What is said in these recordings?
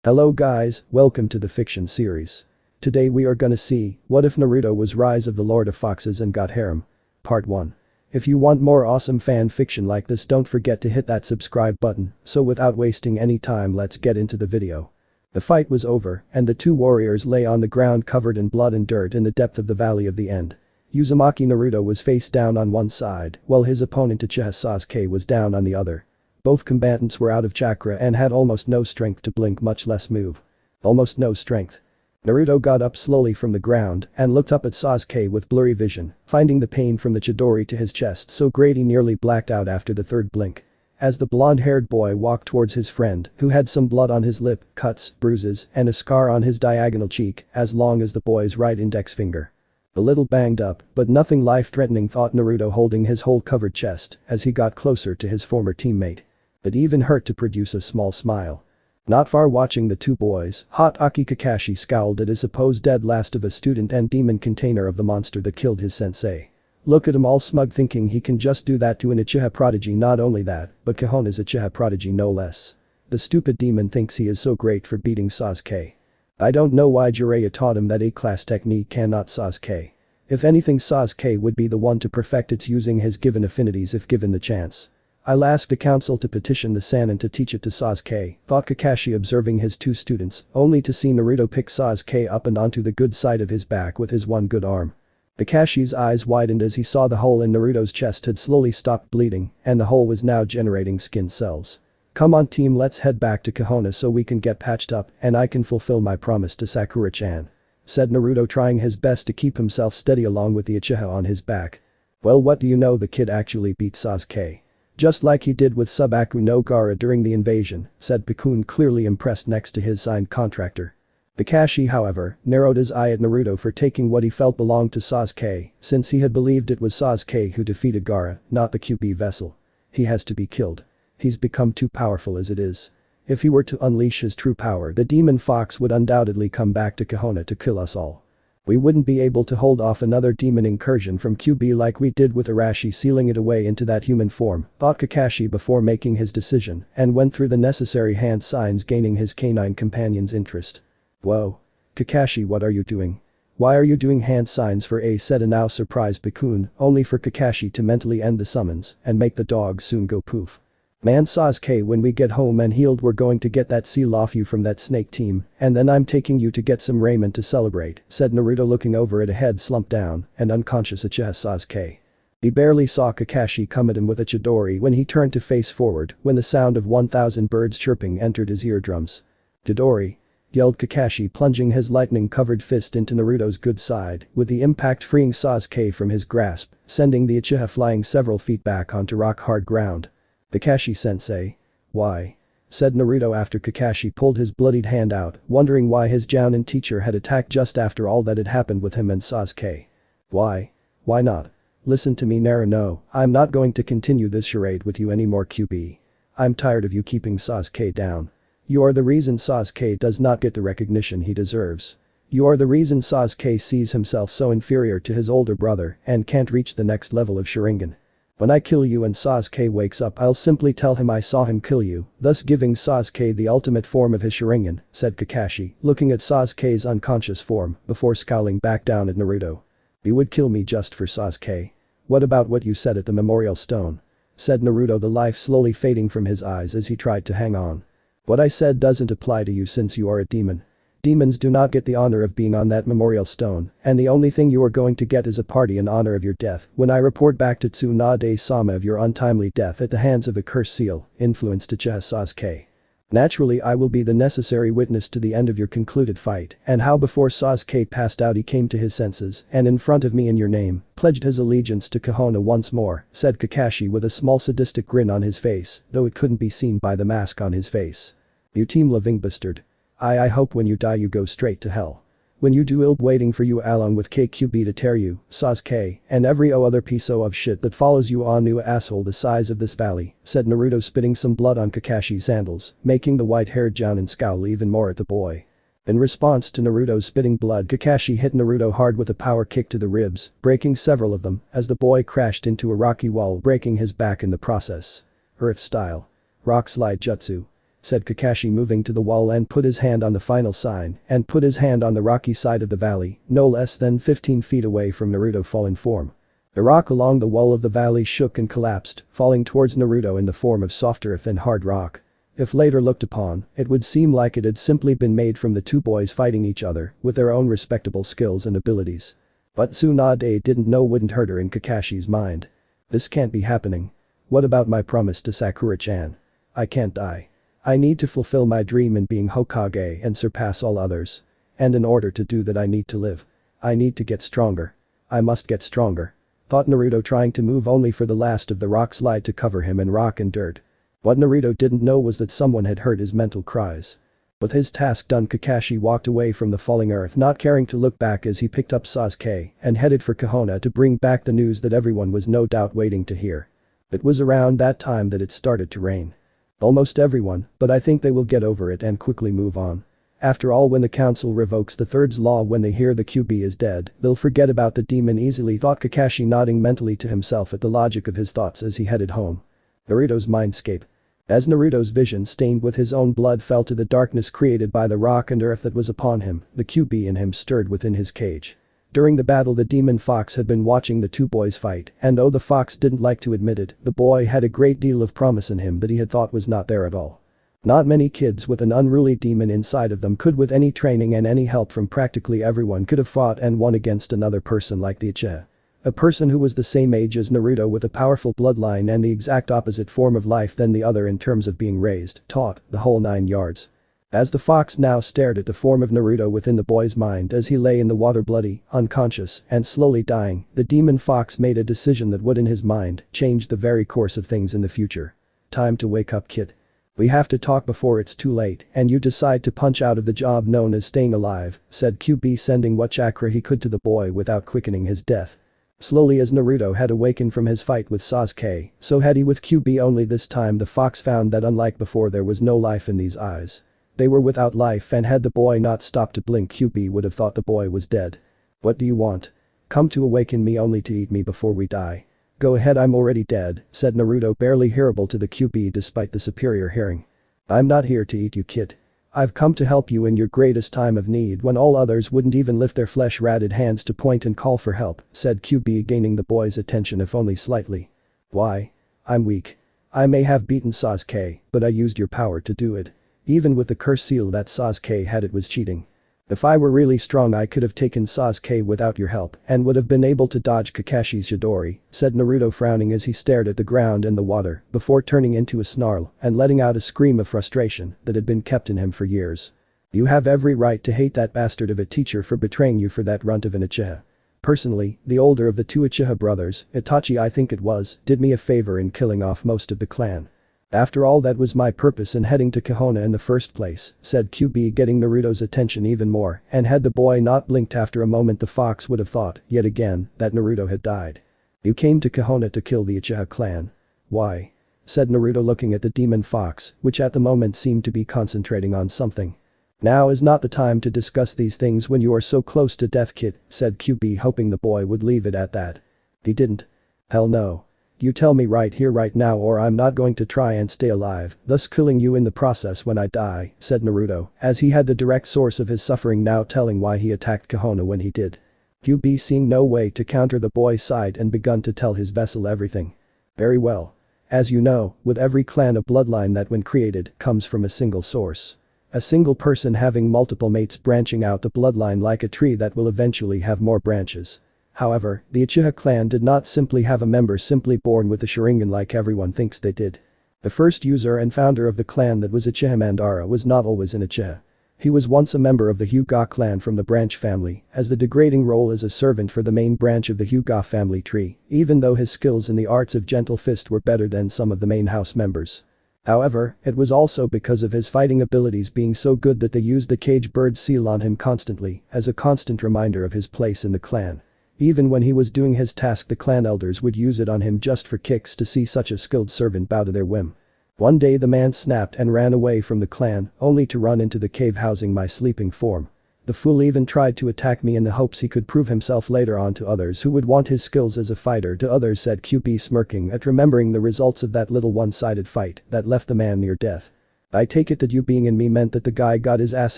Hello guys, welcome to the fiction series. Today we are gonna see, what if Naruto was Rise of the Lord of Foxes and got Harem? Part 1. If you want more awesome fan fiction like this, don't forget to hit that subscribe button, so without wasting any time let's get into the video. The fight was over, and the two warriors lay on the ground covered in blood and dirt in the depth of the Valley of the End. Uzumaki Naruto was face down on one side, while his opponent Uchiha Sasuke was down on the other. Both combatants were out of chakra and had almost no strength to blink, much less move. Almost no strength. Naruto got up slowly from the ground and looked up at Sasuke with blurry vision, finding the pain from the Chidori to his chest so great he nearly blacked out after the third blink. As the blonde-haired boy walked towards his friend, who had some blood on his lip, cuts, bruises, and a scar on his diagonal cheek as long as the boy's right index finger. A little banged up, but nothing life-threatening, thought Naruto, holding his whole covered chest as he got closer to his former teammate. It even hurt to produce a small smile. Not far watching the two boys, Hot Aki Kakashi scowled at his supposed dead last of a student and demon container of the monster that killed his sensei. Look at him, all smug, thinking he can just do that to an Uchiha prodigy. Not only that, but Konoha's Uchiha prodigy no less. The stupid demon thinks he is so great for beating Sasuke. I don't know why Jiraiya taught him that A-class technique and not Sasuke. If anything, Sasuke would be the one to perfect its using his given affinities if given the chance. I'll ask the council to petition the Sannin to teach it to Sasuke, thought Kakashi, observing his two students, only to see Naruto pick Sasuke up and onto the good side of his back with his one good arm. Kakashi's eyes widened as he saw the hole in Naruto's chest had slowly stopped bleeding, and the hole was now generating skin cells. Come on team, let's head back to Konoha so we can get patched up and I can fulfill my promise to Sakura-chan, said Naruto, trying his best to keep himself steady along with the Uchiha on his back. Well, what do you know, the kid actually beat Sasuke. Just like he did with Subaku no Gaara during the invasion, said Pikun, clearly impressed next to his signed contractor. Kakashi, however, narrowed his eye at Naruto for taking what he felt belonged to Sasuke, since he had believed it was Sasuke who defeated Gaara, not the QB vessel. He has to be killed. He's become too powerful as it is. If he were to unleash his true power, the demon fox would undoubtedly come back to Konoha to kill us all. We wouldn't be able to hold off another demon incursion from QB like we did with Arashi, sealing it away into that human form, thought Kakashi before making his decision, and went through the necessary hand signs, gaining his canine companion's interest. Whoa. Kakashi, what are you doing? Why are you doing hand signs for A? said a now surprised Pikun, only for Kakashi to mentally end the summons and make the dog soon go poof. Man, Sasuke, when we get home and healed we're going to get that seal off you from that snake team, and then I'm taking you to get some raiment to celebrate, said Naruto, looking over at a head slumped down and unconscious Uchiha Sasuke. He barely saw Kakashi come at him with a Chidori when he turned to face forward when the sound of 1,000 birds chirping entered his eardrums. Chidori! Yelled Kakashi, plunging his lightning-covered fist into Naruto's good side, with the impact freeing Sasuke from his grasp, sending the Uchiha flying several feet back onto rock-hard ground. Kakashi-sensei. Why? Said Naruto after Kakashi pulled his bloodied hand out, wondering why his Jounin teacher had attacked just after all that had happened with him and Sasuke. Why? Why not? Listen to me, Naruto, I'm not going to continue this charade with you anymore, QB. I'm tired of you keeping Sasuke down. You are the reason Sasuke does not get the recognition he deserves. You are the reason Sasuke sees himself so inferior to his older brother and can't reach the next level of Sharingan. When I kill you and Sasuke wakes up, I'll simply tell him I saw him kill you, thus giving Sasuke the ultimate form of his Sharingan, said Kakashi, looking at Sasuke's unconscious form before scowling back down at Naruto. You would kill me just for Sasuke? What about what you said at the memorial stone? Said Naruto, the life slowly fading from his eyes as he tried to hang on. What I said doesn't apply to you since you are a demon. Demons do not get the honor of being on that memorial stone, and the only thing you are going to get is a party in honor of your death when I report back to Tsunade-sama of your untimely death at the hands of a cursed seal, influenced Uchiha Sasuke. Naturally, I will be the necessary witness to the end of your concluded fight and how before Sasuke passed out he came to his senses and in front of me in your name, pledged his allegiance to Konoha once more, said Kakashi with a small sadistic grin on his face, though it couldn't be seen by the mask on his face. You team living bastard. I hope when you die you go straight to hell. When you do, I'll be waiting for you along with KQB to tear you, Sasuke, and every other piece of shit that follows you on, you asshole the size of this valley, said Naruto, spitting some blood on Kakashi's sandals, making the white-haired Jounin scowl even more at the boy. In response to Naruto's spitting blood, Kakashi hit Naruto hard with a power kick to the ribs, breaking several of them as the boy crashed into a rocky wall, breaking his back in the process. Earth style. Rock slide jutsu. said Kakashi, moving to the wall and put his hand on the final sign and put his hand on the rocky side of the valley, no less than 15 feet away from Naruto fallen form. The rock along the wall of the valley shook and collapsed, falling towards Naruto in the form of soft earth and hard rock. If later looked upon, it would seem like it had simply been made from the two boys fighting each other with their own respectable skills and abilities. But Tsunade didn't know wouldn't hurt her in Kakashi's mind. This can't be happening. What about my promise to Sakura-chan? I can't die. I need to fulfill my dream in being Hokage and surpass all others. And in order to do that I need to live. I need to get stronger. I must get stronger. Thought Naruto, trying to move only for the last of the rock slide to cover him in rock and dirt. What Naruto didn't know was that someone had heard his mental cries. With his task done, Kakashi walked away from the falling earth, not caring to look back as he picked up Sasuke and headed for Konoha to bring back the news that everyone was no doubt waiting to hear. It was around that time that it started to rain. Almost everyone, but I think they will get over it and quickly move on. After all, when the council revokes the third's law, when they hear the QB is dead, they'll forget about the demon easily, thought Kakashi, nodding mentally to himself at the logic of his thoughts as he headed home. Naruto's mindscape. As Naruto's vision, stained with his own blood, fell to the darkness created by the rock and earth that was upon him, the QB in him stirred within his cage. During the battle, the demon fox had been watching the two boys fight, and though the fox didn't like to admit it, the boy had a great deal of promise in him that he had thought was not there at all. Not many kids with an unruly demon inside of them could, with any training and any help from practically everyone, could have fought and won against another person like the Uchiha. A person who was the same age as Naruto, with a powerful bloodline and the exact opposite form of life than the other in terms of being raised, taught, the whole 9 yards. As the fox now stared at the form of Naruto within the boy's mind as he lay in the water, bloody, unconscious, and slowly dying, the demon fox made a decision that would, in his mind, change the very course of things in the future. Time to wake up, kid. We have to talk before it's too late and you decide to punch out of the job known as staying alive, said QB, sending what chakra he could to the boy without quickening his death. Slowly, as Naruto had awakened from his fight with Sasuke, so had he with QB, only this time the fox found that unlike before, there was no life in these eyes. They were without life, and had the boy not stopped to blink, QB would have thought the boy was dead. What do you want? Come to awaken me only to eat me before we die? Go ahead, I'm already dead, said Naruto, barely hearable to the QB despite the superior hearing. I'm not here to eat you, kid. I've come to help you in your greatest time of need, when all others wouldn't even lift their flesh-ratted hands to point and call for help, said QB, gaining the boy's attention if only slightly. Why? I'm weak. I may have beaten Sasuke, but I used your power to do it. Even with the curse seal that Sasuke had, it was cheating. If I were really strong, I could have taken Sasuke without your help and would have been able to dodge Kakashi's Chidori, said Naruto, frowning as he stared at the ground and the water before turning into a snarl and letting out a scream of frustration that had been kept in him for years. You have every right to hate that bastard of a teacher for betraying you, for that runt of an Uchiha. Personally, the older of the two Uchiha brothers, Itachi I think it was, did me a favor in killing off most of the clan. After all, that was my purpose in heading to Konoha in the first place, said QB, getting Naruto's attention even more, and had the boy not blinked after a moment, the fox would have thought, yet again, that Naruto had died. You came to Konoha to kill the Uchiha clan. Why? Said Naruto, looking at the demon fox, which at the moment seemed to be concentrating on something. Now is not the time to discuss these things when you are so close to death, kid, said QB, hoping the boy would leave it at that. He didn't. Hell no. You tell me right here right now, or I'm not going to try and stay alive, thus killing you in the process when I die, said Naruto, as he had the direct source of his suffering now telling why he attacked Konoha when he did. QB, seeing no way to counter the boy, sighed and begun to tell his vessel everything. Very well. As you know, with every clan a bloodline that when created comes from a single source. A single person having multiple mates branching out the bloodline like a tree that will eventually have more branches. However, the Uchiha clan did not simply have a member simply born with a Sharingan like everyone thinks they did. The first user and founder of the clan that was Uchiha, Madara, was not always an Uchiha. He was once a member of the Hyuga clan from the branch family, as the degrading role as a servant for the main branch of the Hyuga family tree, even though his skills in the arts of gentle fist were better than some of the main house members. However, it was also because of his fighting abilities being so good that they used the cage bird seal on him constantly, as a constant reminder of his place in the clan. Even when he was doing his task, the clan elders would use it on him just for kicks to see such a skilled servant bow to their whim. One day the man snapped and ran away from the clan, only to run into the cave housing my sleeping form. The fool even tried to attack me in the hopes he could prove himself later on to others who would want his skills as a fighter, to others, said QB, smirking at remembering the results of that little one-sided fight that left the man near death. I take it that you being in me meant that the guy got his ass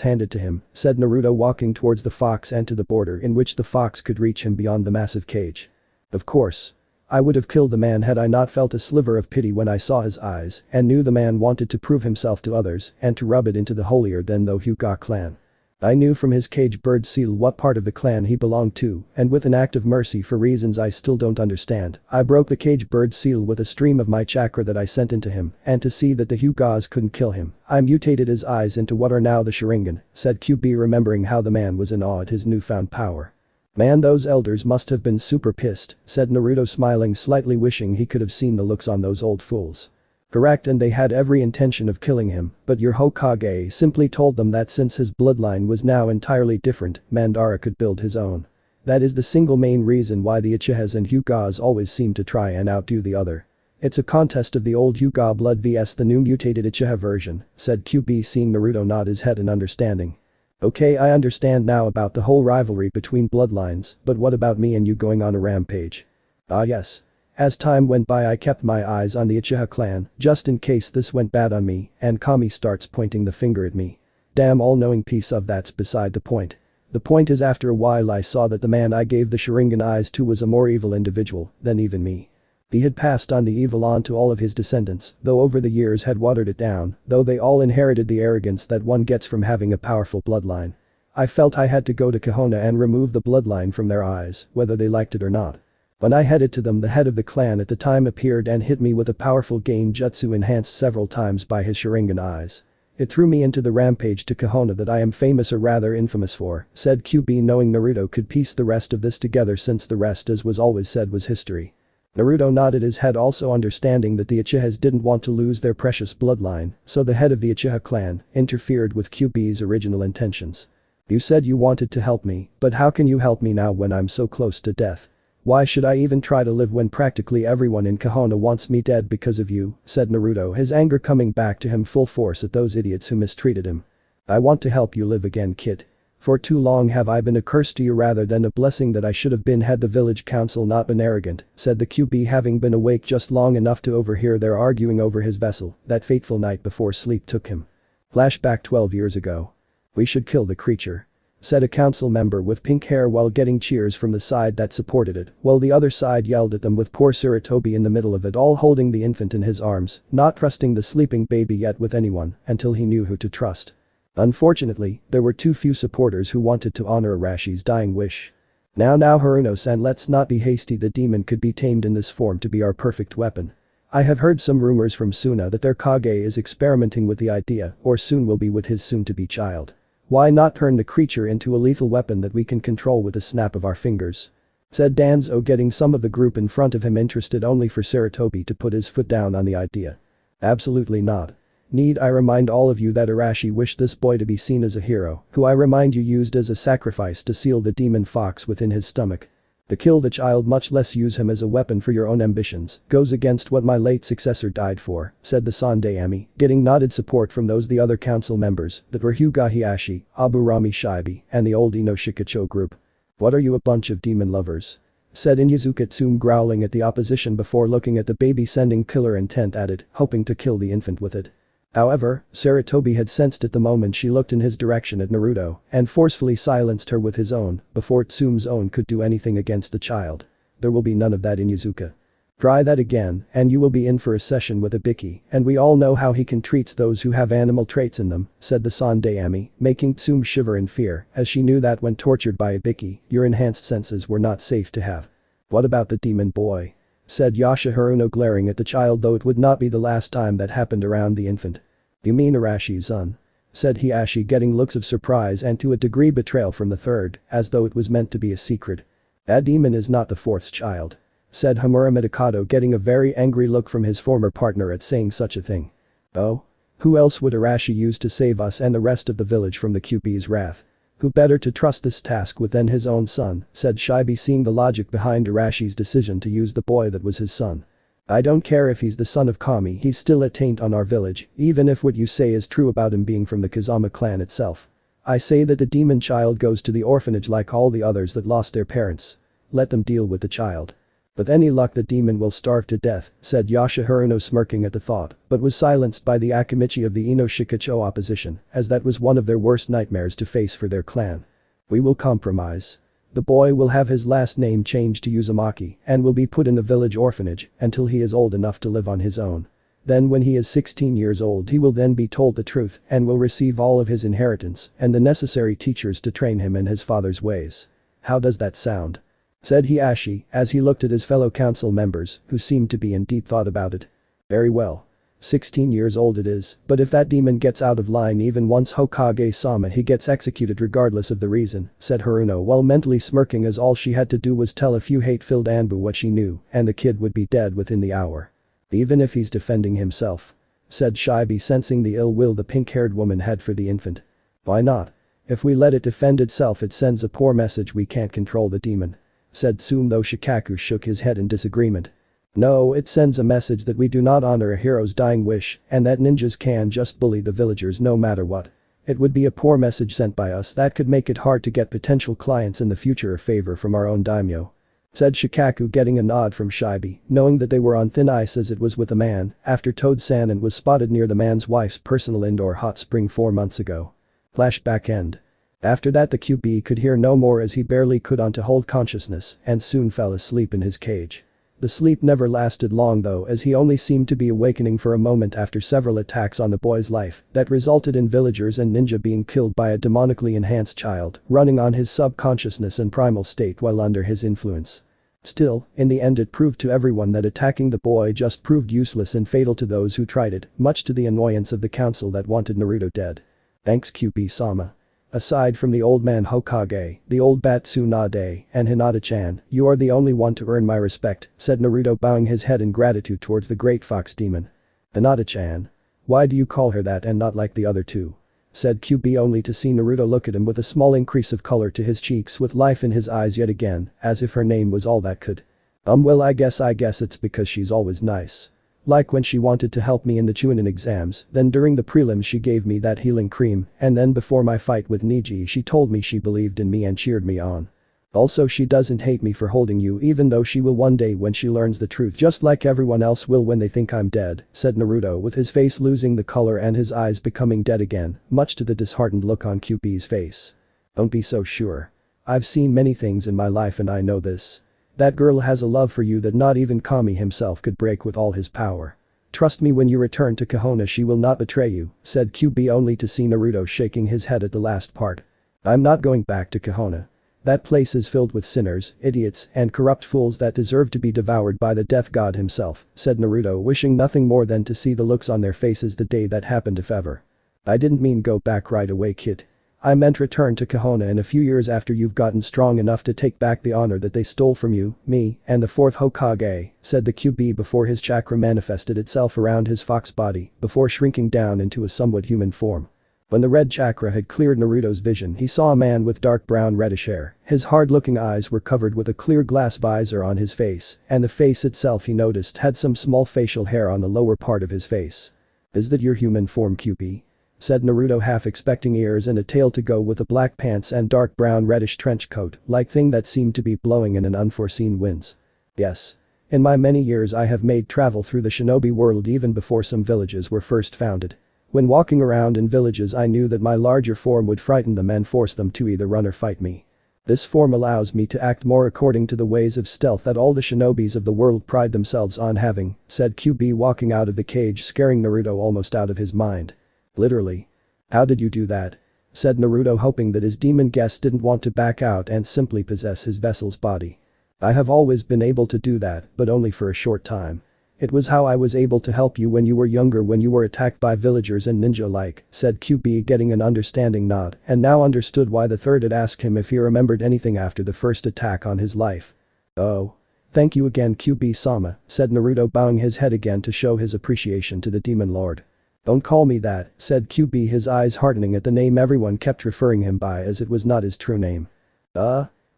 handed to him, said Naruto, walking towards the fox and to the border in which the fox could reach him beyond the massive cage. Of course. I would have killed the man had I not felt a sliver of pity when I saw his eyes and knew the man wanted to prove himself to others and to rub it into the holier-than-thou Hyuga clan. I knew from his cage bird seal what part of the clan he belonged to, and with an act of mercy for reasons I still don't understand, I broke the cage bird seal with a stream of my chakra that I sent into him, and to see that the Hyugas couldn't kill him, I mutated his eyes into what are now the Sharingan, said QB, remembering how the man was in awe at his newfound power. Man, those elders must have been super pissed, said Naruto, smiling slightly, wishing he could have seen the looks on those old fools. Correct, and they had every intention of killing him, but your Hokage simply told them that since his bloodline was now entirely different, Madara could build his own. That is the single main reason why the Uchihas and Hyugas always seem to try and outdo the other. It's a contest of the old Hyuga blood vs the new mutated Uchiha version, said QB, seeing Naruto nod his head in understanding. Okay, I understand now about the whole rivalry between bloodlines, but what about me and you going on a rampage? Ah yes. As time went by I kept my eyes on the Uchiha clan, just in case this went bad on me, and Kami starts pointing the finger at me. Damn all-knowing piece of that's beside the point. The point is, after a while I saw that the man I gave the Sharingan eyes to was a more evil individual than even me. He had passed on the evil on to all of his descendants, though over the years had watered it down, though they all inherited the arrogance that one gets from having a powerful bloodline. I felt I had to go to Konoha and remove the bloodline from their eyes, whether they liked it or not. When I headed to them, the head of the clan at the time appeared and hit me with a powerful genjutsu enhanced several times by his Sharingan eyes. It threw me into the rampage to Konoha that I am famous, or rather infamous for, said QB, knowing Naruto could piece the rest of this together since the rest, as was always said, was history. Naruto nodded his head, also understanding that the Uchihas didn't want to lose their precious bloodline, so the head of the Uchiha clan interfered with QB's original intentions. You said you wanted to help me, but how can you help me now when I'm so close to death? Why should I even try to live when practically everyone in Konoha wants me dead because of you, said Naruto, his anger coming back to him full force at those idiots who mistreated him. I want to help you live again, kid. For too long have I been a curse to you rather than a blessing that I should have been had the village council not been arrogant, said the QB, having been awake just long enough to overhear their arguing over his vessel that fateful night before sleep took him. Flashback 12 years ago. We should kill the creature, said a council member with pink hair while getting cheers from the side that supported it, while the other side yelled at them, with poor Sarutobi in the middle of it all, holding the infant in his arms, not trusting the sleeping baby yet with anyone until he knew who to trust. Unfortunately, there were too few supporters who wanted to honor Arashi's dying wish. Now Haruno-san, let's not be hasty. The demon could be tamed in this form to be our perfect weapon. I have heard some rumors from Suna that their Kage is experimenting with the idea, or soon will be, with his soon-to-be child. Why not turn the creature into a lethal weapon that we can control with a snap of our fingers? Said Danzo, getting some of the group in front of him interested, only for Sarutobi to put his foot down on the idea. Absolutely not. Need I remind all of you that Arashi wished this boy to be seen as a hero, who I remind you used as a sacrifice to seal the demon fox within his stomach? To kill the child, much less use him as a weapon for your own ambitions, goes against what my late successor died for, said the Sandaime, getting nodded support from the other council members that were Hyuga Hiashi, Aburami Shibi, and the old Inoshikacho group. What are you, a bunch of demon lovers? Said Inyazuka Tsume, growling at the opposition before looking at the baby, sending killer intent at it, hoping to kill the infant with it. However, Sarutobi had sensed it the moment she looked in his direction at Naruto and forcefully silenced her with his own before Tsume's own could do anything against the child. There will be none of that, Inyazuka. Try that again and you will be in for a session with Ibiki, and we all know how he can treat those who have animal traits in them, said the Sandaime, making Tsume shiver in fear as she knew that when tortured by Ibiki, your enhanced senses were not safe to have. What about the demon boy? Said Yasha Haruno, glaring at the child, though it would not be the last time that happened around the infant. You mean Arashi's son? Said Hiashi, getting looks of surprise and to a degree betrayal from the third, as though it was meant to be a secret. That demon is not the fourth child. Said Hamura Midokado, getting a very angry look from his former partner at saying such a thing. Oh? Who else would Arashi use to save us and the rest of the village from the QB's wrath? Who better to trust this task with than his own son, said Shibi, seeing the logic behind Arashi's decision to use the boy that was his son. I don't care if he's the son of Kami, he's still a taint on our village, even if what you say is true about him being from the Kazama clan itself. I say that the demon child goes to the orphanage like all the others that lost their parents. Let them deal with the child. With any luck the demon will starve to death, said Yashihiro smirking at the thought, but was silenced by the Akimichi of the Inoshikacho opposition, as that was one of their worst nightmares to face for their clan. We will compromise. The boy will have his last name changed to Uzumaki and will be put in the village orphanage until he is old enough to live on his own. Then when he is 16 years old he will then be told the truth and will receive all of his inheritance and the necessary teachers to train him in his father's ways. How does that sound? Said Hiashi as he looked at his fellow council members who seemed to be in deep thought about it. Very well. 16 years old it is, but if that demon gets out of line even once Hokage-sama he gets executed regardless of the reason, said Haruno while mentally smirking as all she had to do was tell a few hate-filled Anbu what she knew and the kid would be dead within the hour. Even if he's defending himself. Said Shibi sensing the ill will the pink-haired woman had for the infant. Why not? If we let it defend itself it sends a poor message we can't control the demon. Said Tsume though Shikaku shook his head in disagreement. No, it sends a message that we do not honor a hero's dying wish and that ninjas can just bully the villagers no matter what. It would be a poor message sent by us that could make it hard to get potential clients in the future or favor from our own daimyo. Said Shikaku getting a nod from Shibi, knowing that they were on thin ice as it was with a man after Toad-san and was spotted near the man's wife's personal indoor hot spring 4 months ago. Flashback end. After that the QB could hear no more as he barely could on to hold consciousness and soon fell asleep in his cage. The sleep never lasted long though as he only seemed to be awakening for a moment after several attacks on the boy's life that resulted in villagers and ninja being killed by a demonically enhanced child running on his subconsciousness and primal state while under his influence. Still, in the end it proved to everyone that attacking the boy just proved useless and fatal to those who tried it, much to the annoyance of the council that wanted Naruto dead. Thanks QB-sama. Aside from the old man Hokage, the old bat Tsunade, and Hinata-chan, you are the only one to earn my respect, said Naruto bowing his head in gratitude towards the great fox demon. Hinata-chan. Why do you call her that and not like the other two? Said QB only to see Naruto look at him with a small increase of color to his cheeks with life in his eyes yet again, as if her name was all that could. Well I guess it's because she's always nice. Like when she wanted to help me in the Chunin exams, then during the prelims she gave me that healing cream, and then before my fight with Niji she told me she believed in me and cheered me on. Also she doesn't hate me for holding you even though she will one day when she learns the truth just like everyone else will when they think I'm dead, said Naruto with his face losing the color and his eyes becoming dead again, much to the disheartened look on QB's face. Don't be so sure. I've seen many things in my life and I know this. That girl has a love for you that not even Kami himself could break with all his power. Trust me when you return to Konoha she will not betray you, said QB only to see Naruto shaking his head at the last part. I'm not going back to Konoha. That place is filled with sinners, idiots, and corrupt fools that deserve to be devoured by the death god himself, said Naruto wishing nothing more than to see the looks on their faces the day that happened if ever. I didn't mean go back right away kid. I meant return to Konoha in a few years after you've gotten strong enough to take back the honor that they stole from you, me, and the fourth Hokage, said the QB before his chakra manifested itself around his fox body before shrinking down into a somewhat human form. When the red chakra had cleared Naruto's vision he saw a man with dark brown reddish hair, his hard-looking eyes were covered with a clear glass visor on his face, and the face itself he noticed had some small facial hair on the lower part of his face. Is that your human form QB? Said Naruto half expecting ears and a tail to go with the black pants and dark brown reddish trench coat like thing that seemed to be blowing in an unforeseen winds. Yes. In my many years I have made travel through the shinobi world even before some villages were first founded. When walking around in villages I knew that my larger form would frighten them and force them to either run or fight me. This form allows me to act more according to the ways of stealth that all the shinobis of the world pride themselves on having, said QB walking out of the cage scaring Naruto almost out of his mind. Literally. How did you do that? Said Naruto hoping that his demon guest didn't want to back out and simply possess his vessel's body. I have always been able to do that, but only for a short time. It was how I was able to help you when you were younger when you were attacked by villagers and ninja alike, said QB getting an understanding nod and now understood why the third had asked him if he remembered anything after the first attack on his life. Oh. Thank you again QB-sama, said Naruto bowing his head again to show his appreciation to the demon lord. Don't call me that, said QB his eyes hardening at the name everyone kept referring him by as it was not his true name.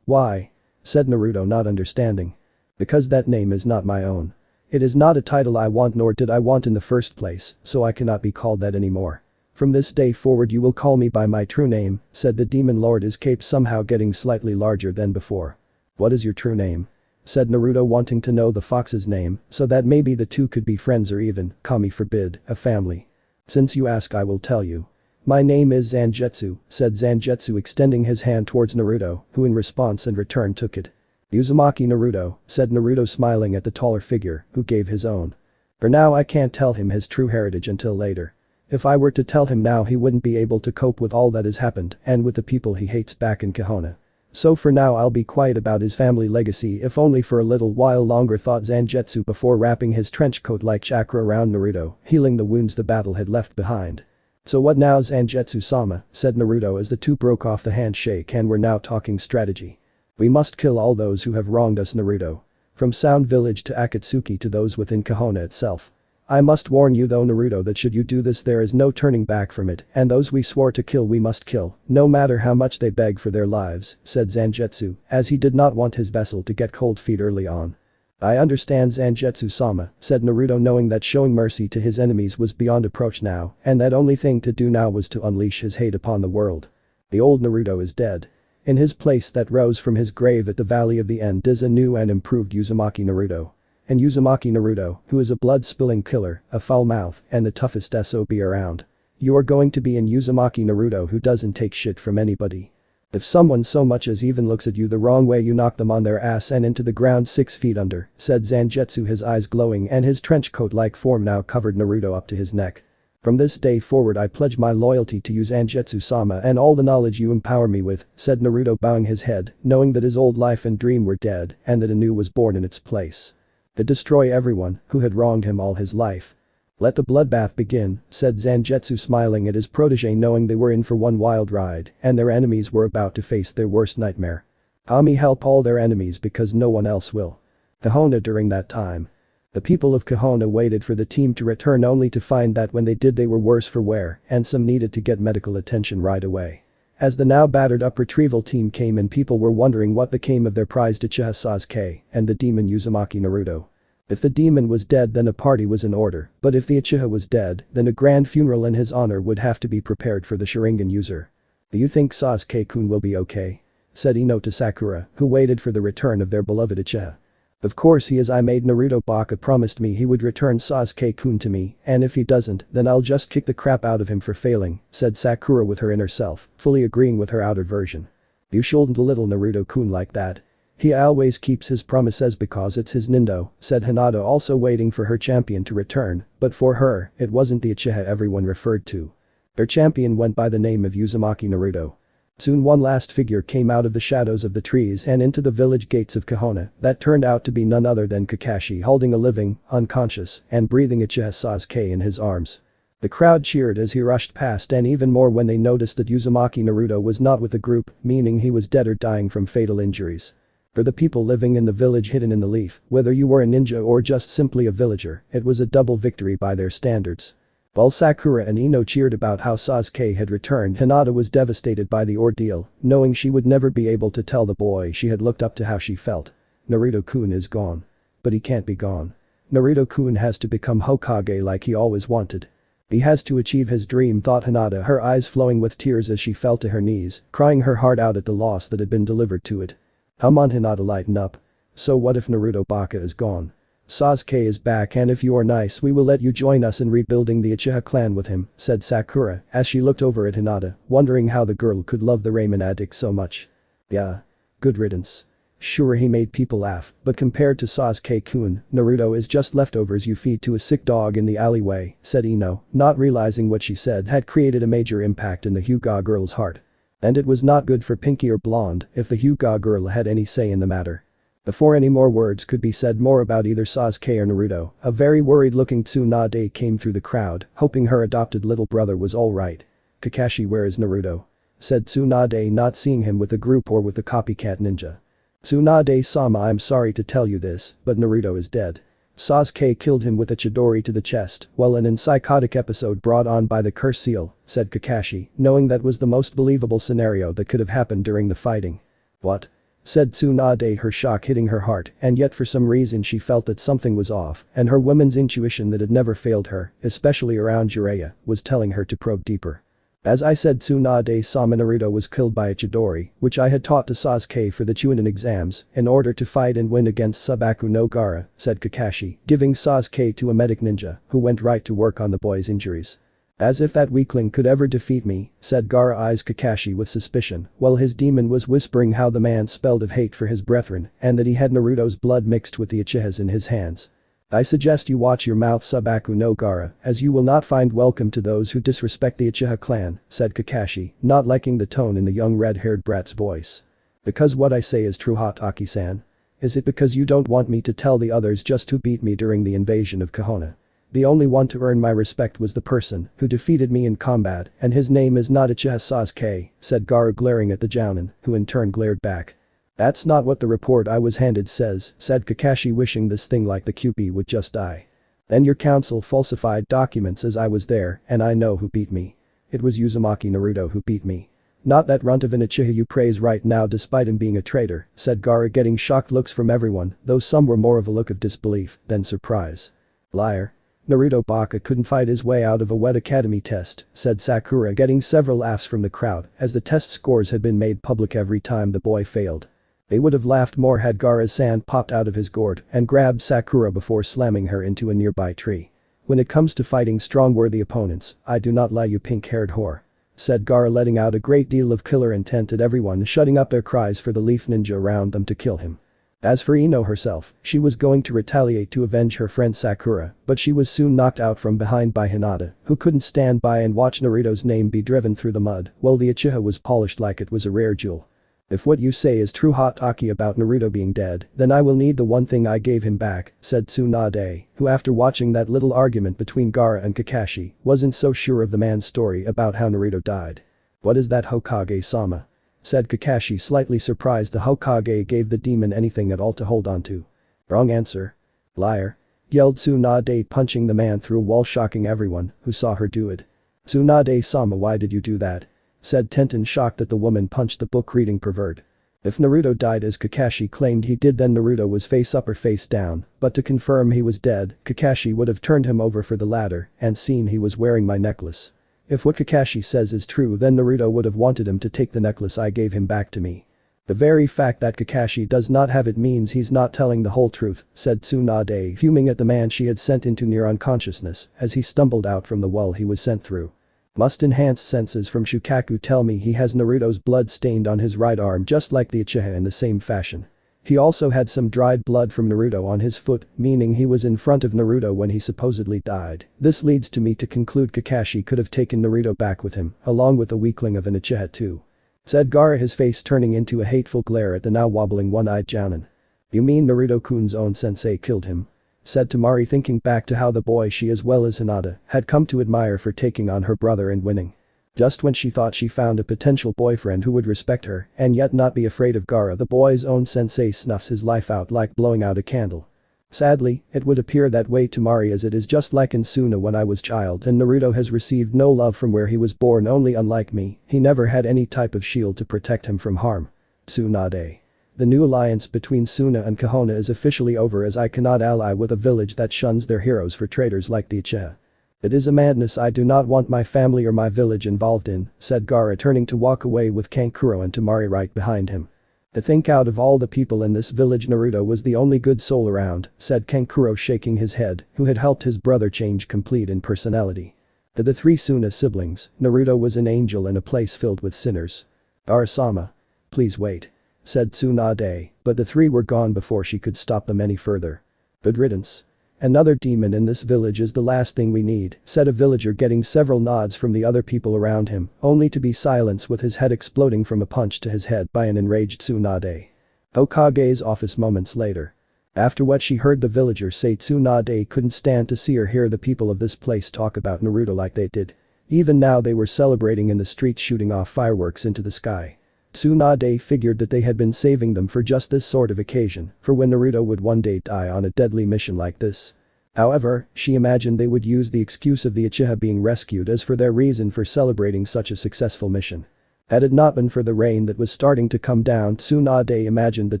Why? Said Naruto not understanding. Because that name is not my own. It is not a title I want nor did I want in the first place, so I cannot be called that anymore. From this day forward you will call me by my true name, said the demon lord his cape somehow getting slightly larger than before. What is your true name? said Naruto, wanting to know the fox's name so that maybe the two could be friends or even, kami forbid, a family. Since you ask, I will tell you. My name is Zangetsu, said Zangetsu, extending his hand towards Naruto, who in response and return took it. Uzumaki Naruto, said Naruto, smiling at the taller figure, who gave his own. For now I can't tell him his true heritage until later. If I were to tell him now, he wouldn't be able to cope with all that has happened and with the people he hates back in Konoha. So for now I'll be quiet about his family legacy, if only for a little while longer, thought Zangetsu before wrapping his trench coat like chakra around Naruto, healing the wounds the battle had left behind. So what now, Zangetsu-sama, said Naruto as the two broke off the handshake and were now talking strategy. We must kill all those who have wronged us, Naruto. From Sound Village to Akatsuki to those within Konoha itself. I must warn you though, Naruto, that should you do this there is no turning back from it, and those we swore to kill we must kill, no matter how much they beg for their lives, said Zangetsu, as he did not want his vessel to get cold feet early on. I understand, Zangetsu-sama, said Naruto, knowing that showing mercy to his enemies was beyond approach now, and that only thing to do now was to unleash his hate upon the world. The old Naruto is dead. In his place that rose from his grave at the Valley of the End is a new and improved Uzumaki Naruto. And Uzumaki Naruto, who is a blood-spilling killer, a foul mouth, and the toughest SOB around. You are going to be an Uzumaki Naruto who doesn't take shit from anybody. If someone so much as even looks at you the wrong way, you knock them on their ass and into the ground 6 feet under, said Zangetsu, his eyes glowing and his trench coat-like form now covered Naruto up to his neck. From this day forward I pledge my loyalty to you, Zangetsu-sama, and all the knowledge you empower me with, said Naruto, bowing his head, knowing that his old life and dream were dead and that a new was born in its place. To destroy everyone who had wronged him all his life. Let the bloodbath begin, said Zangetsu, smiling at his protege, knowing they were in for one wild ride and their enemies were about to face their worst nightmare. Kami help all their enemies because no one else will. Konoha during that time. The people of Konoha waited for the team to return only to find that when they did they were worse for wear and some needed to get medical attention right away. As the now battered up retrieval team came in, people were wondering what became of their prized Uchiha Sasuke and the demon Uzumaki Naruto. If the demon was dead then a party was in order, but if the Uchiha was dead then a grand funeral in his honor would have to be prepared for the Sharingan user. Do you think Sasuke-kun will be okay? Said Ino to Sakura, who waited for the return of their beloved Uchiha. Of course he is. I made Naruto Baka promised me he would return Sasuke-kun to me, and if he doesn't then I'll just kick the crap out of him for failing, said Sakura with her inner self, fully agreeing with her outer version. You shouldn't little Naruto-kun like that. He always keeps his promises because it's his Nindo, said Hinata, also waiting for her champion to return, but for her, it wasn't the Uchiha everyone referred to. Their champion went by the name of Uzumaki Naruto. Soon one last figure came out of the shadows of the trees and into the village gates of Konoha that turned out to be none other than Kakashi, holding a living, unconscious, and breathing Uchiha Sasuke in his arms. The crowd cheered as he rushed past, and even more when they noticed that Uzumaki Naruto was not with the group, meaning he was dead or dying from fatal injuries. For the people living in the village hidden in the leaf, whether you were a ninja or just simply a villager, it was a double victory by their standards. While Sakura and Ino cheered about how Sasuke had returned, Hinata was devastated by the ordeal, knowing she would never be able to tell the boy she had looked up to how she felt. Naruto-kun is gone. But he can't be gone. Naruto-kun has to become Hokage like he always wanted. He has to achieve his dream, thought Hinata, her eyes flowing with tears as she fell to her knees, crying her heart out at the loss that had been delivered to it. Come on, Hinata, lighten up. So what if Naruto Baka is gone? Sasuke is back, and if you are nice we will let you join us in rebuilding the Uchiha clan with him, said Sakura as she looked over at Hinata, wondering how the girl could love the ramen addict so much. Yeah. Good riddance. Sure, he made people laugh, but compared to Sasuke-kun, Naruto is just leftovers you feed to a sick dog in the alleyway, said Ino, not realizing what she said had created a major impact in the Hyuga girl's heart. And it was not good for Pinky or Blonde if the Hyuga girl had any say in the matter. Before any more words could be said more about either Sasuke or Naruto, a very worried-looking Tsunade came through the crowd, hoping her adopted little brother was alright. Kakashi, where is Naruto? Said Tsunade, not seeing him with the group or with the copycat ninja. Tsunade-sama, I'm sorry to tell you this, but Naruto is dead. Sasuke killed him with a Chidori to the chest while an psychotic episode brought on by the curse seal, said Kakashi, knowing that was the most believable scenario that could have happened during the fighting. What? Said Tsunade, her shock hitting her heart, and yet for some reason she felt that something was off and her woman's intuition that had never failed her, especially around Jiraiya, was telling her to probe deeper. As I said, Tsunade-sama, Naruto was killed by a Chidori, which I had taught to Sasuke for the Chunin exams in order to fight and win against Subaku no Gaara, said Kakashi, giving Sasuke to a medic ninja who went right to work on the boy's injuries. As if that weakling could ever defeat me, said Gaara, eyes Kakashi with suspicion, while his demon was whispering how the man spelled of hate for his brethren and that he had Naruto's blood mixed with the Uchiha's in his hands. I suggest you watch your mouth, Subaku no Gaara, as you will not find welcome to those who disrespect the Uchiha clan, said Kakashi, not liking the tone in the young red-haired brat's voice. Because what I say is true, Hatake-san. Is it because you don't want me to tell the others just who beat me during the invasion of Konoha? The only one to earn my respect was the person who defeated me in combat, and his name is not Uchiha Sasuke, said Gaara, glaring at the Jounin, who in turn glared back. That's not what the report I was handed says, said Kakashi, wishing this thing like the QP would just die. Then your council falsified documents, as I was there and I know who beat me. It was Uzumaki Naruto who beat me. Not that runt of an Uchiha you praise right now despite him being a traitor, said Gaara, getting shocked looks from everyone, though some were more of a look of disbelief than surprise. Liar. Naruto Baka couldn't fight his way out of a wet academy test, said Sakura, getting several laughs from the crowd as the test scores had been made public every time the boy failed. They would have laughed more had Gaara-san popped out of his gourd and grabbed Sakura before slamming her into a nearby tree. When it comes to fighting strong worthy opponents, I do not lie, you pink-haired whore, said Gaara, letting out a great deal of killer intent at everyone, shutting up their cries for the leaf ninja around them to kill him. As for Ino herself, she was going to retaliate to avenge her friend Sakura, but she was soon knocked out from behind by Hinata, who couldn't stand by and watch Naruto's name be driven through the mud while the Uchiha was polished like it was a rare jewel. If what you say is true, Hatake, about Naruto being dead, then I will need the one thing I gave him back, said Tsunade, who after watching that little argument between Gaara and Kakashi, wasn't so sure of the man's story about how Naruto died. What is that, Hokage-sama? Said Kakashi, slightly surprised the Hokage gave the demon anything at all to hold on to. Wrong answer. Liar. Yelled Tsunade, punching the man through a wall, shocking everyone who saw her do it. Tsunade-sama, why did you do that? Said Tenten, shocked that the woman punched the book-reading pervert. If Naruto died as Kakashi claimed he did, then Naruto was face up or face down, but to confirm he was dead, Kakashi would have turned him over for the latter and seen he was wearing my necklace. If what Kakashi says is true, then Naruto would have wanted him to take the necklace I gave him back to me. The very fact that Kakashi does not have it means he's not telling the whole truth, said Tsunade, fuming at the man she had sent into near unconsciousness as he stumbled out from the well he was sent through. Must enhance senses from Shukaku tell me he has Naruto's blood stained on his right arm just like the Uchiha in the same fashion. He also had some dried blood from Naruto on his foot, meaning he was in front of Naruto when he supposedly died. This leads to me to conclude Kakashi could have taken Naruto back with him, along with a weakling of an Uchiha too. Said Gaara, his face turning into a hateful glare at the now wobbling one-eyed Jounin. You mean Naruto-kun's own sensei killed him? Said Temari, thinking back to how the boy she as well as Hinata had come to admire for taking on her brother and winning. Just when she thought she found a potential boyfriend who would respect her and yet not be afraid of Gaara, the boy's own sensei snuffs his life out like blowing out a candle. Sadly, it would appear that way to Mari, as it is just like in Suna when I was child, and Naruto has received no love from where he was born, only unlike me, he never had any type of shield to protect him from harm. Tsunade. The new alliance between Suna and Konoha is officially over, as I cannot ally with a village that shuns their heroes for traitors like the Uchiha. It is a madness I do not want my family or my village involved in, said Gaara, turning to walk away with Kankuro and Temari right behind him. To think out of all the people in this village Naruto was the only good soul around, said Kankuro, shaking his head, who had helped his brother change complete in personality. To the three Suna siblings, Naruto was an angel in a place filled with sinners. Gaara-sama. Please wait. Said Tsunade, but the three were gone before she could stop them any further. Good riddance. Another demon in this village is the last thing we need, said a villager, getting several nods from the other people around him, only to be silenced with his head exploding from a punch to his head by an enraged Tsunade. Hokage's office moments later. After what she heard the villager say, Tsunade couldn't stand to see or hear the people of this place talk about Naruto like they did. Even now they were celebrating in the streets, shooting off fireworks into the sky. Tsunade figured that they had been saving them for just this sort of occasion, for when Naruto would one day die on a deadly mission like this. However, she imagined they would use the excuse of the Uchiha being rescued as for their reason for celebrating such a successful mission. Had it not been for the rain that was starting to come down, Tsunade imagined that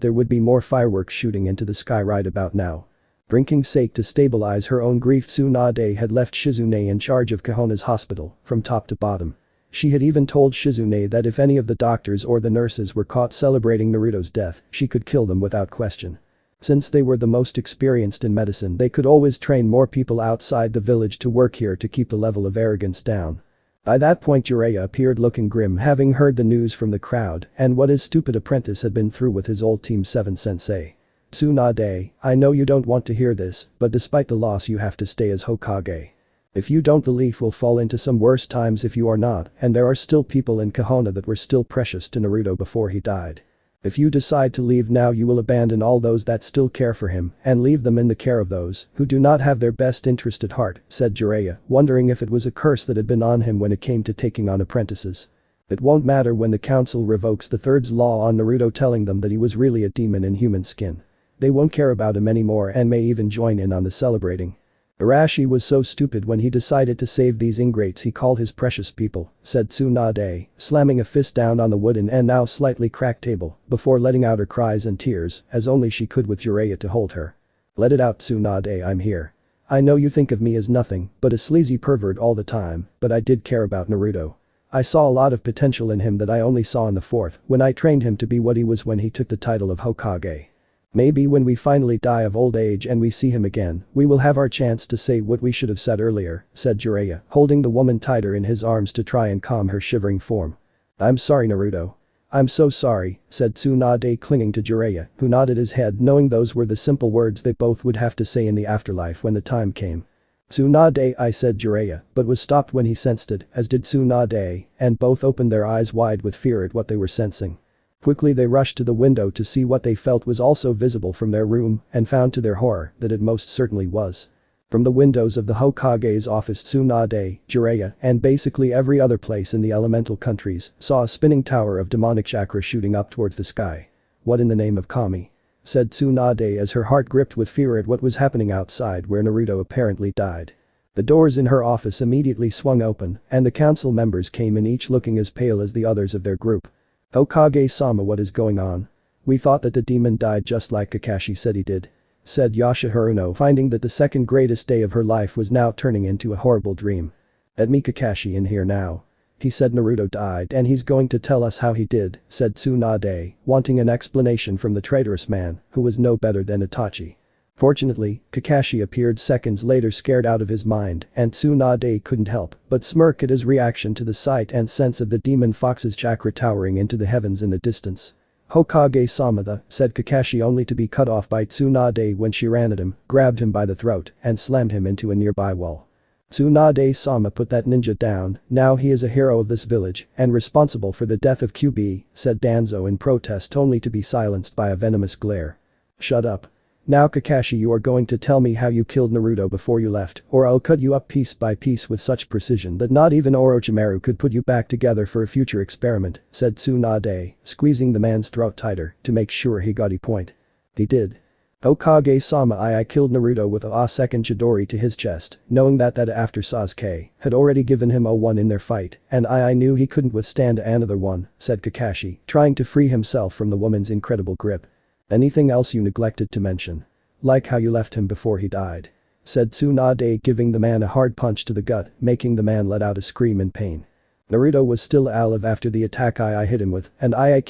there would be more fireworks shooting into the sky right about now. Drinking sake to stabilize her own grief, Tsunade had left Shizune in charge of Konoha's hospital, from top to bottom. She had even told Shizune that if any of the doctors or the nurses were caught celebrating Naruto's death, she could kill them without question. Since they were the most experienced in medicine, they could always train more people outside the village to work here to keep the level of arrogance down. By that point Jiraiya appeared looking grim, having heard the news from the crowd and what his stupid apprentice had been through with his old Team 7 sensei. Tsunade, I know you don't want to hear this, but despite the loss you have to stay as Hokage. If you don't, the leaf will fall into some worse times if you are not, and there are still people in Konoha that were still precious to Naruto before he died. If you decide to leave now, you will abandon all those that still care for him and leave them in the care of those who do not have their best interest at heart, said Jiraiya, wondering if it was a curse that had been on him when it came to taking on apprentices. It won't matter when the council revokes the third's law on Naruto, telling them that he was really a demon in human skin. They won't care about him anymore and may even join in on the celebrating. Arashi was so stupid when he decided to save these ingrates he called his precious people, said Tsunade, slamming a fist down on the wooden and now slightly cracked table before letting out her cries and tears as only she could with Jiraiya to hold her. Let it out, Tsunade, I'm here. I know you think of me as nothing but a sleazy pervert all the time, but I did care about Naruto. I saw a lot of potential in him that I only saw in the fourth when I trained him to be what he was when he took the title of Hokage. Maybe when we finally die of old age and we see him again, we will have our chance to say what we should have said earlier, said Jiraiya, holding the woman tighter in his arms to try and calm her shivering form. I'm sorry, Naruto. I'm so sorry, said Tsunade, clinging to Jiraiya, who nodded his head, knowing those were the simple words they both would have to say in the afterlife when the time came. Tsunade, I said Jiraiya, but was stopped when he sensed it, as did Tsunade, and both opened their eyes wide with fear at what they were sensing. Quickly they rushed to the window to see what they felt was also visible from their room and found to their horror that it most certainly was. From the windows of the Hokage's office, Tsunade, Jiraiya, and basically every other place in the elemental countries saw a spinning tower of demonic chakra shooting up towards the sky. What in the name of Kami? Said Tsunade as her heart gripped with fear at what was happening outside where Naruto apparently died. The doors in her office immediately swung open and the council members came in, each looking as pale as the others of their group. Hokage-sama, what is going on? We thought that the demon died just like Kakashi said he did. Said Yashaharuno, finding that the second greatest day of her life was now turning into a horrible dream. Let me Kakashi in here now. He said Naruto died and he's going to tell us how he did, said Tsunade, wanting an explanation from the traitorous man who was no better than Itachi. Fortunately, Kakashi appeared seconds later, scared out of his mind, and Tsunade couldn't help but smirk at his reaction to the sight and sense of the demon fox's chakra towering into the heavens in the distance. Hokage-sama, said Kakashi, only to be cut off by Tsunade when she ran at him, grabbed him by the throat, and slammed him into a nearby wall. Tsunade-sama, put that ninja down, now he is a hero of this village and responsible for the death of QB, said Danzo in protest, only to be silenced by a venomous glare. Shut up. Now Kakashi, you are going to tell me how you killed Naruto before you left, or I'll cut you up piece by piece with such precision that not even Orochimaru could put you back together for a future experiment, said Tsunade, squeezing the man's throat tighter to make sure he got his point. He did. Hokage-sama, I killed Naruto with a second Chidori to his chest, knowing that after Sasuke had already given him a one in their fight, and I knew he couldn't withstand another one, said Kakashi, trying to free himself from the woman's incredible grip. Anything else you neglected to mention? Like how you left him before he died? Said Tsunade, giving the man a hard punch to the gut, making the man let out a scream in pain. Naruto was still alive after the attack I hit him with, and I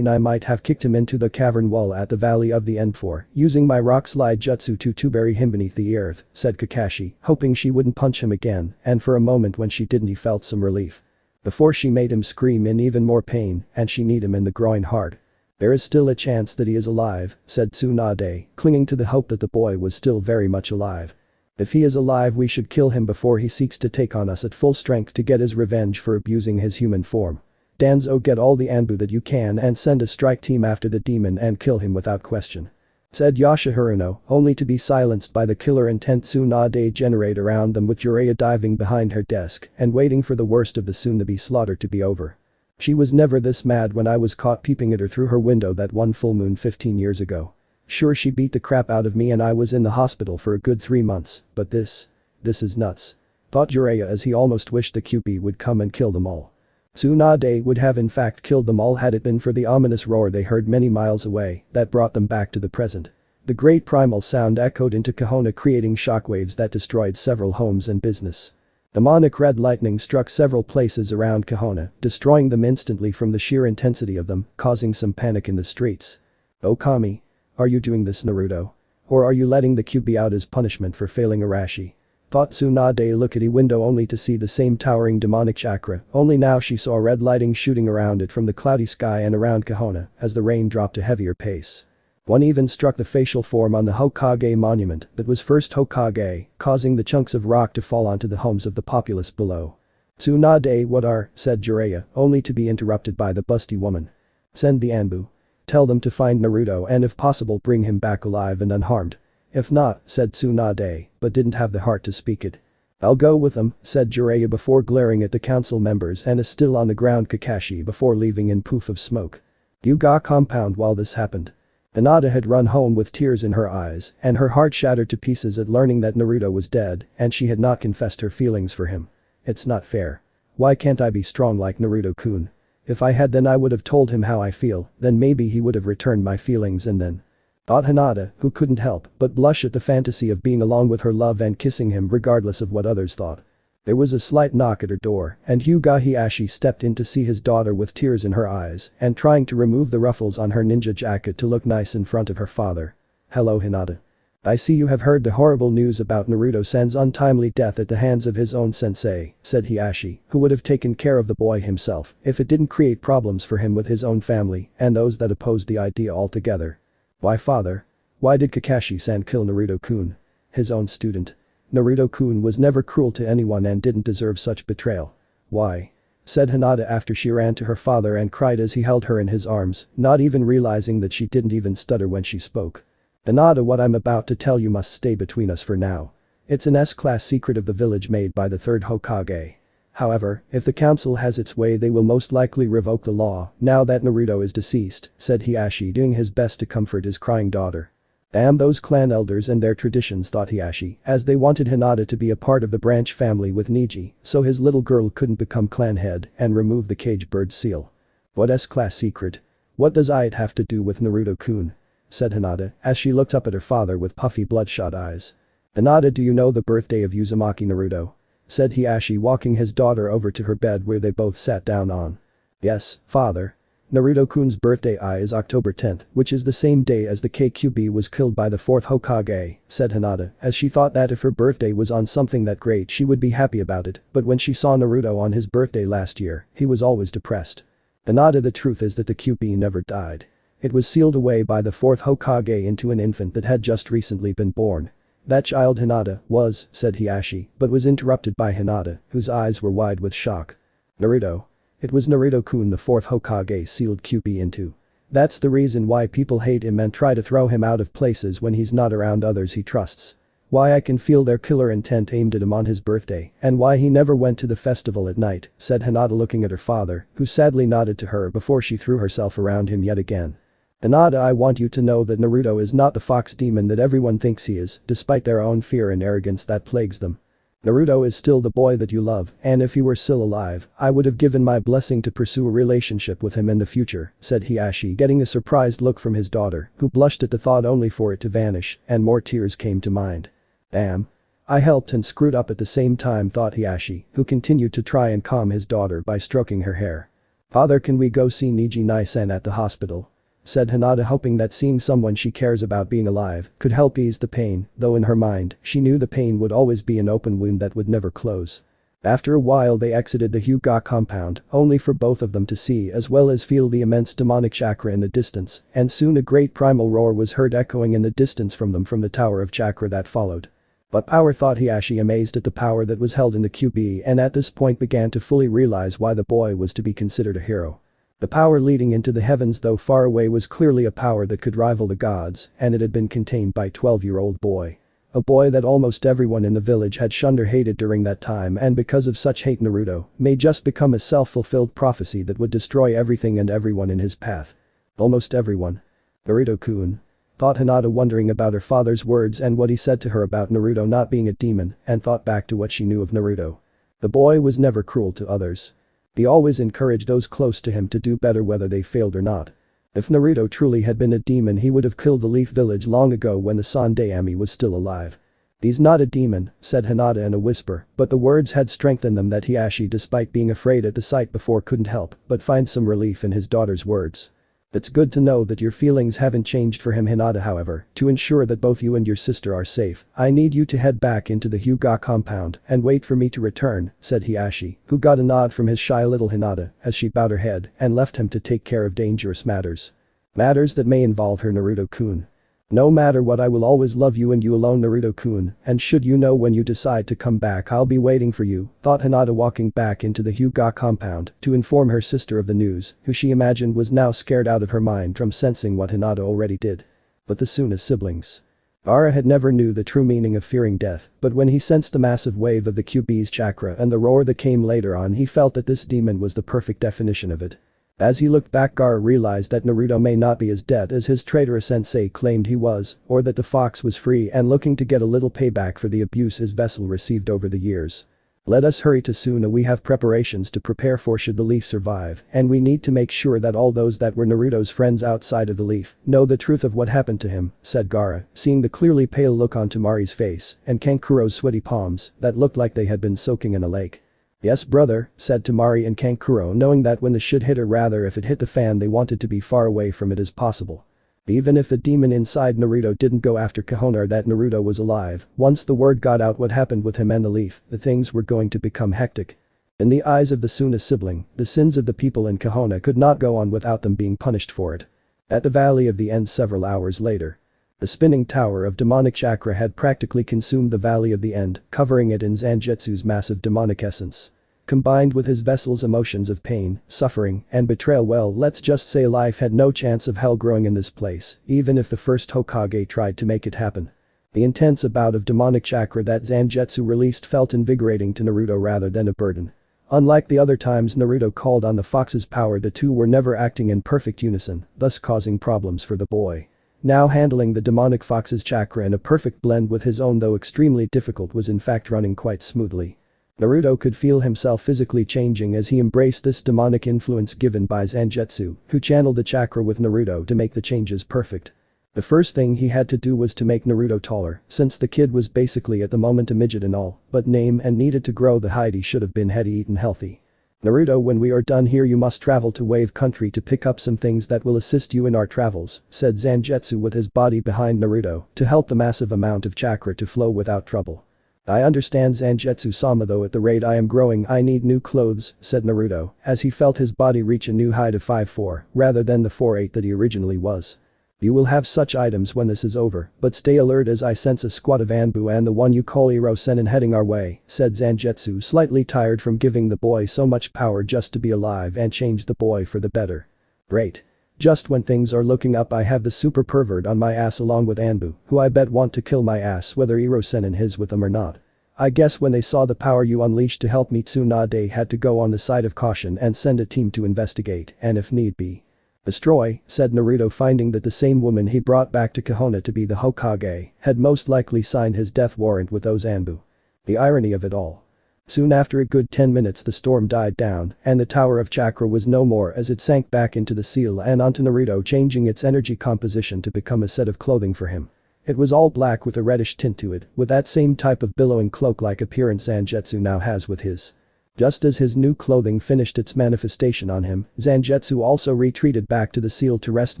might have kicked him into the cavern wall at the Valley of the End for using my rock slide jutsu to bury him beneath the earth, said Kakashi, hoping she wouldn't punch him again, and for a moment when she didn't he felt some relief. Before she made him scream in even more pain and she kneed him in the groin hard. There is still a chance that he is alive, said Tsunade, clinging to the hope that the boy was still very much alive. If he is alive, we should kill him before he seeks to take on us at full strength to get his revenge for abusing his human form. Danzo, get all the Anbu that you can and send a strike team after the demon and kill him without question. Said Yashaharuno, only to be silenced by the killer intent Tsunade generate around them, with Jiraiya diving behind her desk and waiting for the worst of the soon-to-be slaughter to be over. She was never this mad when I was caught peeping at her through her window that one full moon 15 years ago. Sure, she beat the crap out of me and I was in the hospital for a good 3 months, but this is nuts. Thought Jiraiya as he almost wished the QP would come and kill them all. Tsunade would have in fact killed them all had it been for the ominous roar they heard many miles away that brought them back to the present. The great primal sound echoed into Konoha, creating shockwaves that destroyed several homes and business. Demonic red lightning struck several places around Konoha, destroying them instantly from the sheer intensity of them, causing some panic in the streets. Okami. Are you doing this, Naruto? Or are you letting the Kyuubi out as punishment for failing Arashi? Thought Tsunade look at the window only to see the same towering demonic chakra, only now she saw red lighting shooting around it from the cloudy sky and around Konoha as the rain dropped a heavier pace. One even struck the facial form on the Hokage monument that was first Hokage, causing the chunks of rock to fall onto the homes of the populace below. Tsunade, what are, said Jiraiya, only to be interrupted by the busty woman. Send the Anbu. Tell them to find Naruto and if possible bring him back alive and unharmed. If not, said Tsunade, but didn't have the heart to speak it. I'll go with them, said Jiraiya before glaring at the council members and a still on the ground Kakashi before leaving in poof of smoke. Hyuga compound while this happened. Hinata had run home with tears in her eyes and her heart shattered to pieces at learning that Naruto was dead and she had not confessed her feelings for him. It's not fair. Why can't I be strong like Naruto-kun? If I had then I would have told him how I feel, then maybe he would have returned my feelings and then. Thought Hinata, who couldn't help but blush at the fantasy of being along with her love and kissing him regardless of what others thought. There was a slight knock at her door and Hyuga Hiashi stepped in to see his daughter with tears in her eyes and trying to remove the ruffles on her ninja jacket to look nice in front of her father. Hello Hinata. I see you have heard the horrible news about Naruto-san's untimely death at the hands of his own sensei, said Hiashi, who would have taken care of the boy himself if it didn't create problems for him with his own family and those that opposed the idea altogether. Why father? Why did Kakashi-san kill Naruto-kun? His own student. Naruto-kun was never cruel to anyone and didn't deserve such betrayal. Why? Said Hinata after she ran to her father and cried as he held her in his arms, not even realizing that she didn't even stutter when she spoke. Hinata, what I'm about to tell you must stay between us for now. It's an S-class secret of the village made by the third Hokage. However, if the council has its way they will most likely revoke the law now that Naruto is deceased, said Hiashi doing his best to comfort his crying daughter. Damn those clan elders and their traditions, thought Hiashi, as they wanted Hinata to be a part of the branch family with Neji so his little girl couldn't become clan head and remove the cage bird seal. What S-class secret? What does it have to do with Naruto-kun? Said Hinata as she looked up at her father with puffy bloodshot eyes. Hinata, do you know the birthday of Uzumaki Naruto? Said Hiashi walking his daughter over to her bed where they both sat down on. Yes, father. Naruto-kun's birthday is October 10th, which is the same day as the KQB was killed by the 4th Hokage, said Hinata, as she thought that if her birthday was on something that great she would be happy about it, but when she saw Naruto on his birthday last year, he was always depressed. Hinata, the truth is that the QB never died. It was sealed away by the 4th Hokage into an infant that had just recently been born. That child Hinata was, said Hiashi, but was interrupted by Hinata, whose eyes were wide with shock. Naruto. It was Naruto-kun the 4th Hokage sealed QB into. That's the reason why people hate him and try to throw him out of places when he's not around others he trusts. Why I can feel their killer intent aimed at him on his birthday and why he never went to the festival at night, said Hinata looking at her father, who sadly nodded to her before she threw herself around him yet again. Hinata, I want you to know that Naruto is not the fox demon that everyone thinks he is, despite their own fear and arrogance that plagues them. Naruto is still the boy that you love, and if he were still alive, I would have given my blessing to pursue a relationship with him in the future, said Hiashi getting a surprised look from his daughter, who blushed at the thought only for it to vanish, and more tears came to mind. Damn. I helped and screwed up at the same time, thought Hiashi, who continued to try and calm his daughter by stroking her hair. Father, can we go see Neji Nai-san at the hospital? Said Hinata, hoping that seeing someone she cares about being alive could help ease the pain, though in her mind, she knew the pain would always be an open wound that would never close. After a while they exited the Hyuga compound, only for both of them to see as well as feel the immense demonic chakra in the distance, and soon a great primal roar was heard echoing in the distance from them from the tower of chakra that followed. But power, thought Hiashi, amazed at the power that was held in the QB, and at this point began to fully realize why the boy was to be considered a hero. The power leading into the heavens, though far away, was clearly a power that could rival the gods, and it had been contained by a 12-year-old boy. A boy that almost everyone in the village had shunned or hated during that time, and because of such hate Naruto may just become a self-fulfilled prophecy that would destroy everything and everyone in his path. Almost everyone. Naruto-kun. Thought Hinata, wondering about her father's words and what he said to her about Naruto not being a demon, and thought back to what she knew of Naruto. The boy was never cruel to others. He always encouraged those close to him to do better whether they failed or not. If Naruto truly had been a demon he would have killed the Leaf Village long ago when the Sandaime was still alive. "He's not a demon," said Hinata in a whisper, but the words had strength in them that Hiashi, despite being afraid at the sight before, couldn't help but find some relief in his daughter's words. "It's good to know that your feelings haven't changed for him, Hinata. However, to ensure that both you and your sister are safe, I need you to head back into the Hyuga compound and wait for me to return," said Hiashi, who got a nod from his shy little Hinata as she bowed her head and left him to take care of dangerous matters. Matters that may involve her, Naruto-kun. "No matter what, I will always love you and you alone, Naruto-kun, and should you know when you decide to come back, I'll be waiting for you," thought Hinata, walking back into the Hyuga compound to inform her sister of the news, who she imagined was now scared out of her mind from sensing what Hinata already did. But the Suna siblings. Gaara had never knew the true meaning of fearing death, but when he sensed the massive wave of the QB's chakra and the roar that came later on, he felt that this demon was the perfect definition of it. As he looked back, Gaara realized that Naruto may not be as dead as his traitorous sensei claimed he was, or that the fox was free and looking to get a little payback for the abuse his vessel received over the years. "Let us hurry to Suna. We have preparations to prepare for should the leaf survive, and we need to make sure that all those that were Naruto's friends outside of the leaf know the truth of what happened to him," said Gaara, seeing the clearly pale look on Temari's face and Kankuro's sweaty palms that looked like they had been soaking in a lake. "Yes, brother," said Temari and Kankuro, knowing that when the shit hit, or rather if it hit the fan, they wanted to be far away from it as possible. Even if the demon inside Naruto didn't go after Konoha or that Naruto was alive, once the word got out what happened with him and the leaf, the things were going to become hectic. In the eyes of the Suna sibling, the sins of the people in Konoha could not go on without them being punished for it. At the Valley of the End several hours later. The spinning tower of demonic chakra had practically consumed the Valley of the End, covering it in Zangetsu's massive demonic essence. Combined with his vessel's emotions of pain, suffering, and betrayal, well, let's just say life had no chance of hell growing in this place, even if the first Hokage tried to make it happen. The intense bout of demonic chakra that Zangetsu released felt invigorating to Naruto rather than a burden. Unlike the other times Naruto called on the fox's power, the two were never acting in perfect unison, thus causing problems for the boy. Now handling the demonic fox's chakra in a perfect blend with his own, though extremely difficult, was in fact running quite smoothly. Naruto could feel himself physically changing as he embraced this demonic influence given by Zangetsu, who channeled the chakra with Naruto to make the changes perfect. The first thing he had to do was to make Naruto taller, since the kid was basically at the moment a midget and all but name and needed to grow the height he should have been had he eaten healthy. "Naruto, when we are done here you must travel to Wave Country to pick up some things that will assist you in our travels," said Zangetsu with his body behind Naruto to help the massive amount of chakra to flow without trouble. "I understand, Zangetsu-sama, though at the rate I am growing I need new clothes," said Naruto as he felt his body reach a new height of 5'4" rather than the 4'8" that he originally was. "You will have such items when this is over, but stay alert as I sense a squad of Anbu and the one you call Iro-Senin heading our way," said Zangetsu, slightly tired from giving the boy so much power just to be alive and change the boy for the better. "Great. Just when things are looking up, I have the super pervert on my ass along with Anbu, who I bet want to kill my ass whether Iro-Senin is with them or not. I guess when they saw the power you unleashed to help me, Tsunade had to go on the side of caution and send a team to investigate and if need be destroy," said Naruto, finding that the same woman he brought back to Konoha to be the Hokage had most likely signed his death warrant with those Anbu. The irony of it all. Soon after a good 10 minutes the storm died down and the tower of chakra was no more as it sank back into the seal and onto Naruto, changing its energy composition to become a set of clothing for him. It was all black with a reddish tint to it, with that same type of billowing cloak-like appearance Zangetsu now has with his. Just as his new clothing finished its manifestation on him, Zangetsu also retreated back to the seal to rest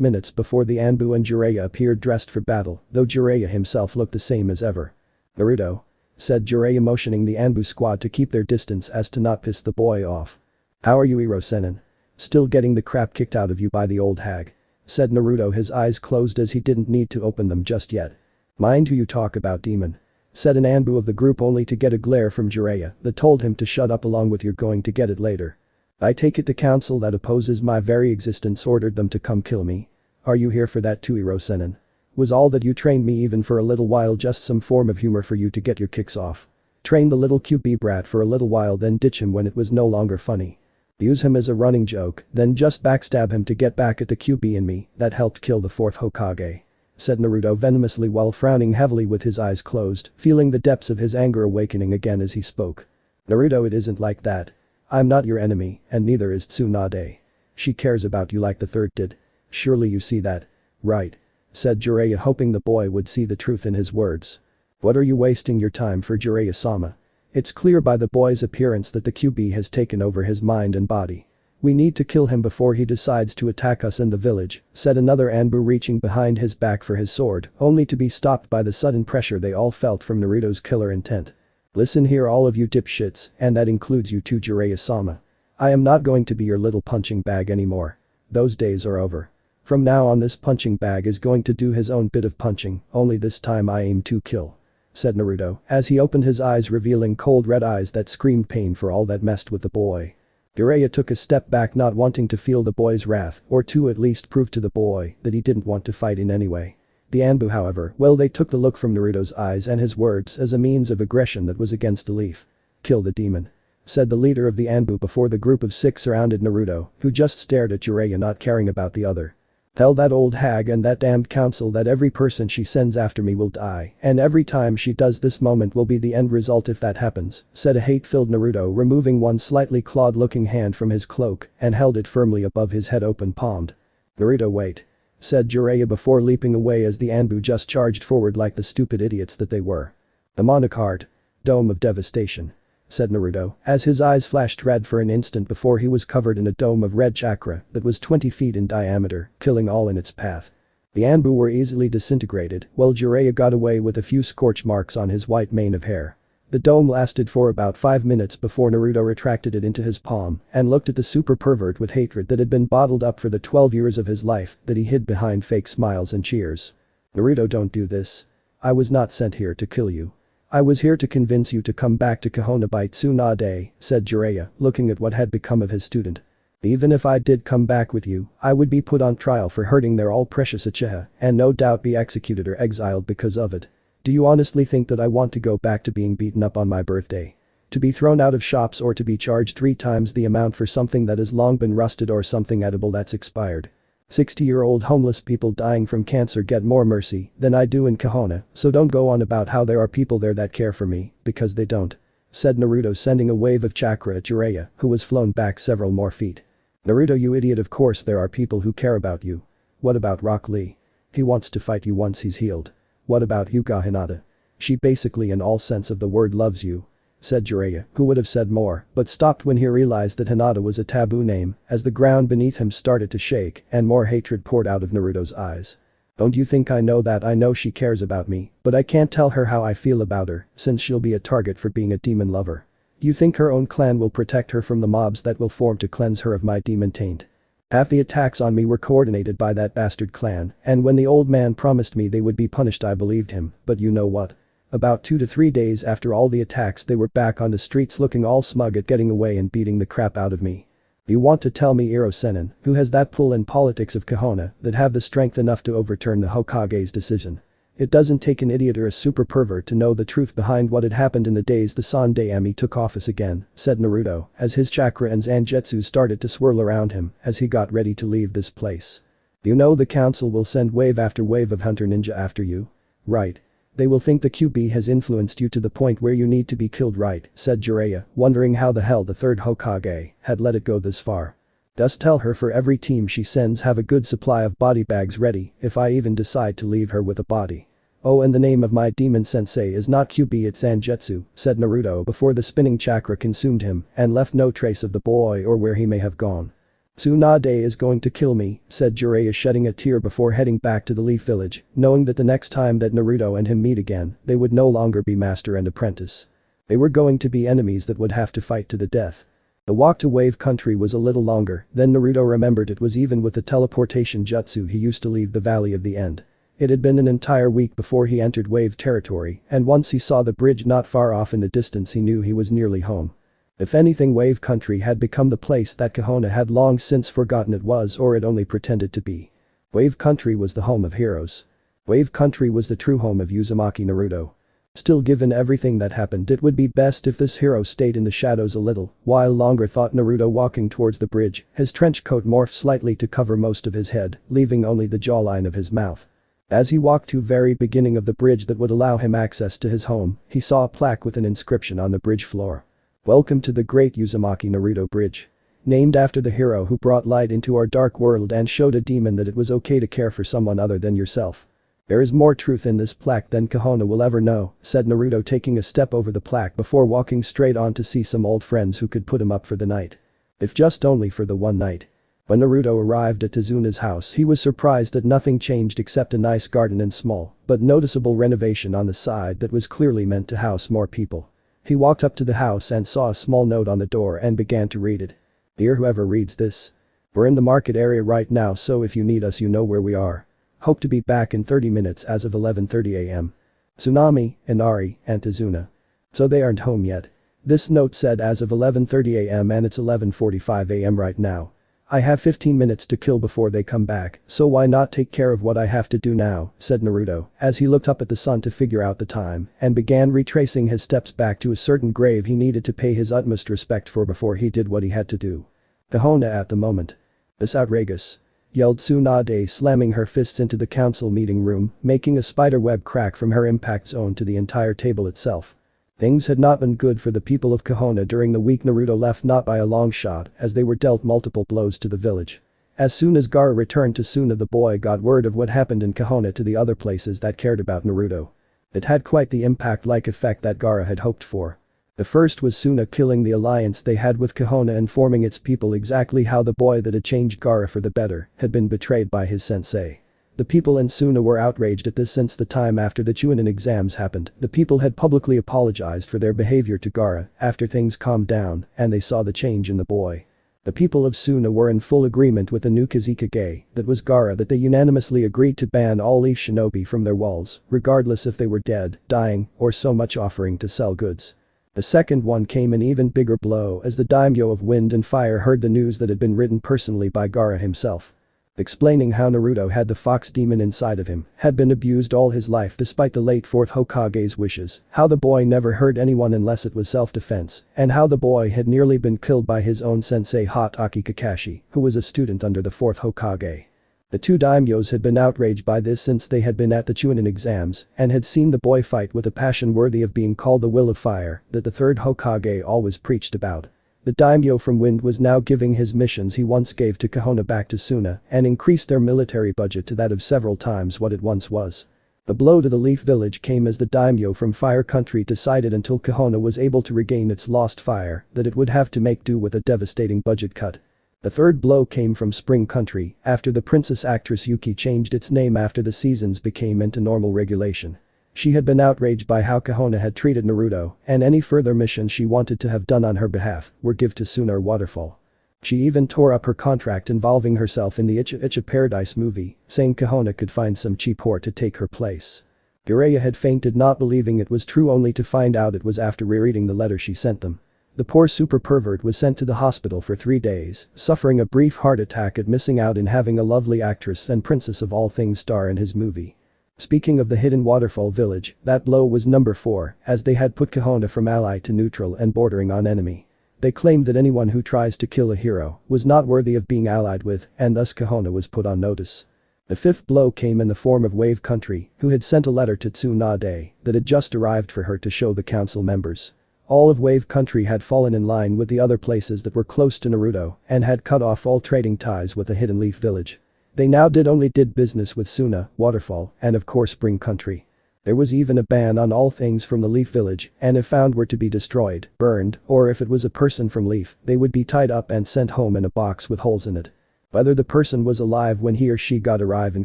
minutes before the Anbu and Jiraiya appeared dressed for battle, though Jiraiya himself looked the same as ever. "Naruto," said Jiraiya, motioning the Anbu squad to keep their distance as to not piss the boy off. "How are you, Iro-Senin? Still getting the crap kicked out of you by the old hag?" said Naruto, his eyes closed as he didn't need to open them just yet. "Mind who you talk about, demon," said an Anbu of the group, only to get a glare from Jiraiya that told him to shut up along with "you're going to get it later. I take it the council that opposes my very existence ordered them to come kill me. Are you here for that too, Iro-Senin? Was all that you trained me even for a little while just some form of humor for you to get your kicks off? Train the little QB brat for a little while, then ditch him when it was no longer funny. Use him as a running joke, then just backstab him to get back at the QB and me that helped kill the fourth Hokage," said Naruto venomously while frowning heavily with his eyes closed, feeling the depths of his anger awakening again as he spoke. "Naruto, it isn't like that. I'm not your enemy, and neither is Tsunade. She cares about you like the third did. Surely you see that, right?" said Jiraiya, hoping the boy would see the truth in his words. What are you wasting your time for, Jiraiya-sama? It's clear by the boy's appearance that the QB has taken over his mind and body. We need to kill him before he decides to attack us in the village, said another Anbu, reaching behind his back for his sword, only to be stopped by the sudden pressure they all felt from Naruto's killer intent. Listen here, all of you dipshits, and that includes you too, Jiraiya-sama. I am not going to be your little punching bag anymore. Those days are over. From now on, this punching bag is going to do his own bit of punching, only this time I aim to kill," said Naruto as he opened his eyes, revealing cold red eyes that screamed pain for all that messed with the boy. Jiraiya took a step back, not wanting to feel the boy's wrath, or to at least prove to the boy that he didn't want to fight in any way. The Anbu, however, well, they took the look from Naruto's eyes and his words as a means of aggression that was against belief. "Kill the demon," said the leader of the Anbu before the group of 6 surrounded Naruto, who just stared at Jiraiya, not caring about the other. "Tell that old hag and that damned council that every person she sends after me will die, and every time she does, this moment will be the end result if that happens," said a hate-filled Naruto, removing one slightly clawed-looking hand from his cloak and held it firmly above his head, open-palmed. "Naruto, wait," said Jiraiya before leaping away as the Anbu just charged forward like the stupid idiots that they were. "Demonic heart. Dome of devastation," said Naruto as his eyes flashed red for an instant before he was covered in a dome of red chakra that was 20 feet in diameter, killing all in its path. The Anbu were easily disintegrated, while Jiraiya got away with a few scorch marks on his white mane of hair. The dome lasted for about 5 minutes before Naruto retracted it into his palm and looked at the super pervert with hatred that had been bottled up for the 12 years of his life that he hid behind fake smiles and cheers. "Naruto, don't do this. I was not sent here to kill you. I was here to convince you to come back to Konoha by Tsunade," said Jiraiya, looking at what had become of his student. "Even if I did come back with you, I would be put on trial for hurting their all-precious Uchiha and no doubt be executed or exiled because of it. Do you honestly think that I want to go back to being beaten up on my birthday? To be thrown out of shops or to be charged 3 times the amount for something that has long been rusted or something edible that's expired? 60-year-old homeless people dying from cancer get more mercy than I do in Konoha, so don't go on about how there are people there that care for me, because they don't," said Naruto, sending a wave of chakra at Jiraiya, who was flown back several more feet. "Naruto, you idiot, of course there are people who care about you. What about Rock Lee? He wants to fight you once he's healed. What about Yuka Hinata? She basically in all sense of the word loves you," said Jiraiya, who would have said more but stopped when he realized that Hinata was a taboo name as the ground beneath him started to shake and more hatred poured out of Naruto's eyes. "Don't you think I know that? I know she cares about me, but I can't tell her how I feel about her since she'll be a target for being a demon lover. You think her own clan will protect her from the mobs that will form to cleanse her of my demon taint? Half the attacks on me were coordinated by that bastard clan, and when the old man promised me they would be punished I believed him, but you know what? About 2 to 3 days after all the attacks they were back on the streets looking all smug at getting away and beating the crap out of me. You want to tell me Iro Sennin, who has that pull in politics of Konoha, that have the strength enough to overturn the Hokage's decision? It doesn't take an idiot or a super pervert to know the truth behind what had happened in the days the Sandaime took office again, said Naruto as his chakra and zanjetsu started to swirl around him as he got ready to leave this place. "You know the council will send wave after wave of hunter ninja after you. Right? They will think the QB has influenced you to the point where you need to be killed, right?" said Jiraiya, wondering how the hell the third Hokage had let it go this far. "Just tell her for every team she sends have a good supply of body bags ready if I even decide to leave her with a body. Oh, and the name of my demon sensei is not QB, it's Zanjetsu," said Naruto before the spinning chakra consumed him and left no trace of the boy or where he may have gone. "Tsunade is going to kill me," said Jiraiya, shedding a tear before heading back to the Leaf Village, knowing that the next time that Naruto and him meet again, they would no longer be master and apprentice. They were going to be enemies that would have to fight to the death. The walk to Wave Country was a little longer, then Naruto remembered it was even with the teleportation jutsu he used to leave the Valley of the End. It had been an entire week before he entered Wave territory, and once he saw the bridge not far off in the distance he knew he was nearly home. If anything, Wave Country had become the place that Konoha had long since forgotten it was, or it only pretended to be. Wave Country was the home of heroes. Wave Country was the true home of Uzumaki Naruto. Still, given everything that happened, it would be best if this hero stayed in the shadows a little while longer, thought Naruto, walking towards the bridge, his trench coat morphed slightly to cover most of his head, leaving only the jawline of his mouth. As he walked to the very beginning of the bridge that would allow him access to his home, he saw a plaque with an inscription on the bridge floor. "Welcome to the Great Uzumaki Naruto Bridge. Named after the hero who brought light into our dark world and showed a demon that it was okay to care for someone other than yourself. There is more truth in this plaque than Kahona will ever know, said Naruto, taking a step over the plaque before walking straight on to see some old friends who could put him up for the night. If just only for the one night. When Naruto arrived at Tazuna's house, he was surprised that nothing changed except a nice garden and small, but noticeable renovation on the side that was clearly meant to house more people. He walked up to the house and saw a small note on the door and began to read it. "Dear whoever reads this. We're in the market area right now, so if you need us you know where we are. Hope to be back in 30 minutes as of 11:30 am. Tsunami, Inari, and Tazuna." So they aren't home yet. This note said as of 11:30 am and it's 11:45 am right now. I have 15 minutes to kill before they come back, so why not take care of what I have to do now, said Naruto, as he looked up at the sun to figure out the time and began retracing his steps back to a certain grave he needed to pay his utmost respect for before he did what he had to do. Kahona at the moment. "This outrageous," yelled Tsunade, slamming her fists into the council meeting room, making a spider web crack from her impact zone to the entire table itself. Things had not been good for the people of Kahona during the week Naruto left, not by a long shot, as they were dealt multiple blows to the village. As soon as Gaara returned to Suna, the boy got word of what happened in Kahona to the other places that cared about Naruto. It had quite the impact-like effect that Gaara had hoped for. The first was Suna killing the alliance they had with Kahona, informing its people exactly how the boy that had changed Gaara for the better had been betrayed by his sensei. The people in Suna were outraged at this since the time after the Chunin exams happened. The people had publicly apologized for their behavior to Gaara after things calmed down and they saw the change in the boy. The people of Suna were in full agreement with the new Kazekage, that was Gaara, that they unanimously agreed to ban all Leaf Shinobi from their walls, regardless if they were dead, dying, or so much offering to sell goods. The second one came an even bigger blow as the daimyo of Wind and Fire heard the news that had been written personally by Gaara himself. Explaining how Naruto had the fox demon inside of him, had been abused all his life despite the late 4th Hokage's wishes, how the boy never hurt anyone unless it was self-defense, and how the boy had nearly been killed by his own sensei Hatake Kakashi, who was a student under the 4th Hokage. The two daimyos had been outraged by this since they had been at the Chunin exams and had seen the boy fight with a passion worthy of being called the Will of Fire that the 3rd Hokage always preached about. The daimyo from Wind was now giving his missions he once gave to Kahona back to Suna and increased their military budget to that of several times what it once was. The blow to the Leaf Village came as the daimyo from Fire Country decided until Kahona was able to regain its lost fire that it would have to make do with a devastating budget cut. The third blow came from Spring Country after the princess actress Yuki changed its name after the seasons became into normal regulation. She had been outraged by how Kahona had treated Naruto, and any further missions she wanted to have done on her behalf were give to Suna or Waterfall. She even tore up her contract involving herself in the Icha Paradise movie, saying Kahona could find some cheap whore to take her place. Jiraiya had fainted, not believing it was true, only to find out it was after rereading the letter she sent them. The poor super pervert was sent to the hospital for 3 days, suffering a brief heart attack at missing out in having a lovely actress and princess of all things star in his movie. Speaking of the hidden waterfall village, that blow was number 4, as they had put Kahona from ally to neutral and bordering on enemy. They claimed that anyone who tries to kill a hero was not worthy of being allied with, and thus Kahona was put on notice. The 5th blow came in the form of Wave Country, who had sent a letter to Tsunade that had just arrived for her to show the council members. All of Wave Country had fallen in line with the other places that were close to Naruto and had cut off all trading ties with the hidden Leaf Village. They now only did business with Suna, Waterfall, and of course Spring Country. There was even a ban on all things from the Leaf Village, and if found were to be destroyed, burned, or if it was a person from Leaf, they would be tied up and sent home in a box with holes in it. Whether the person was alive when he or she got arrive in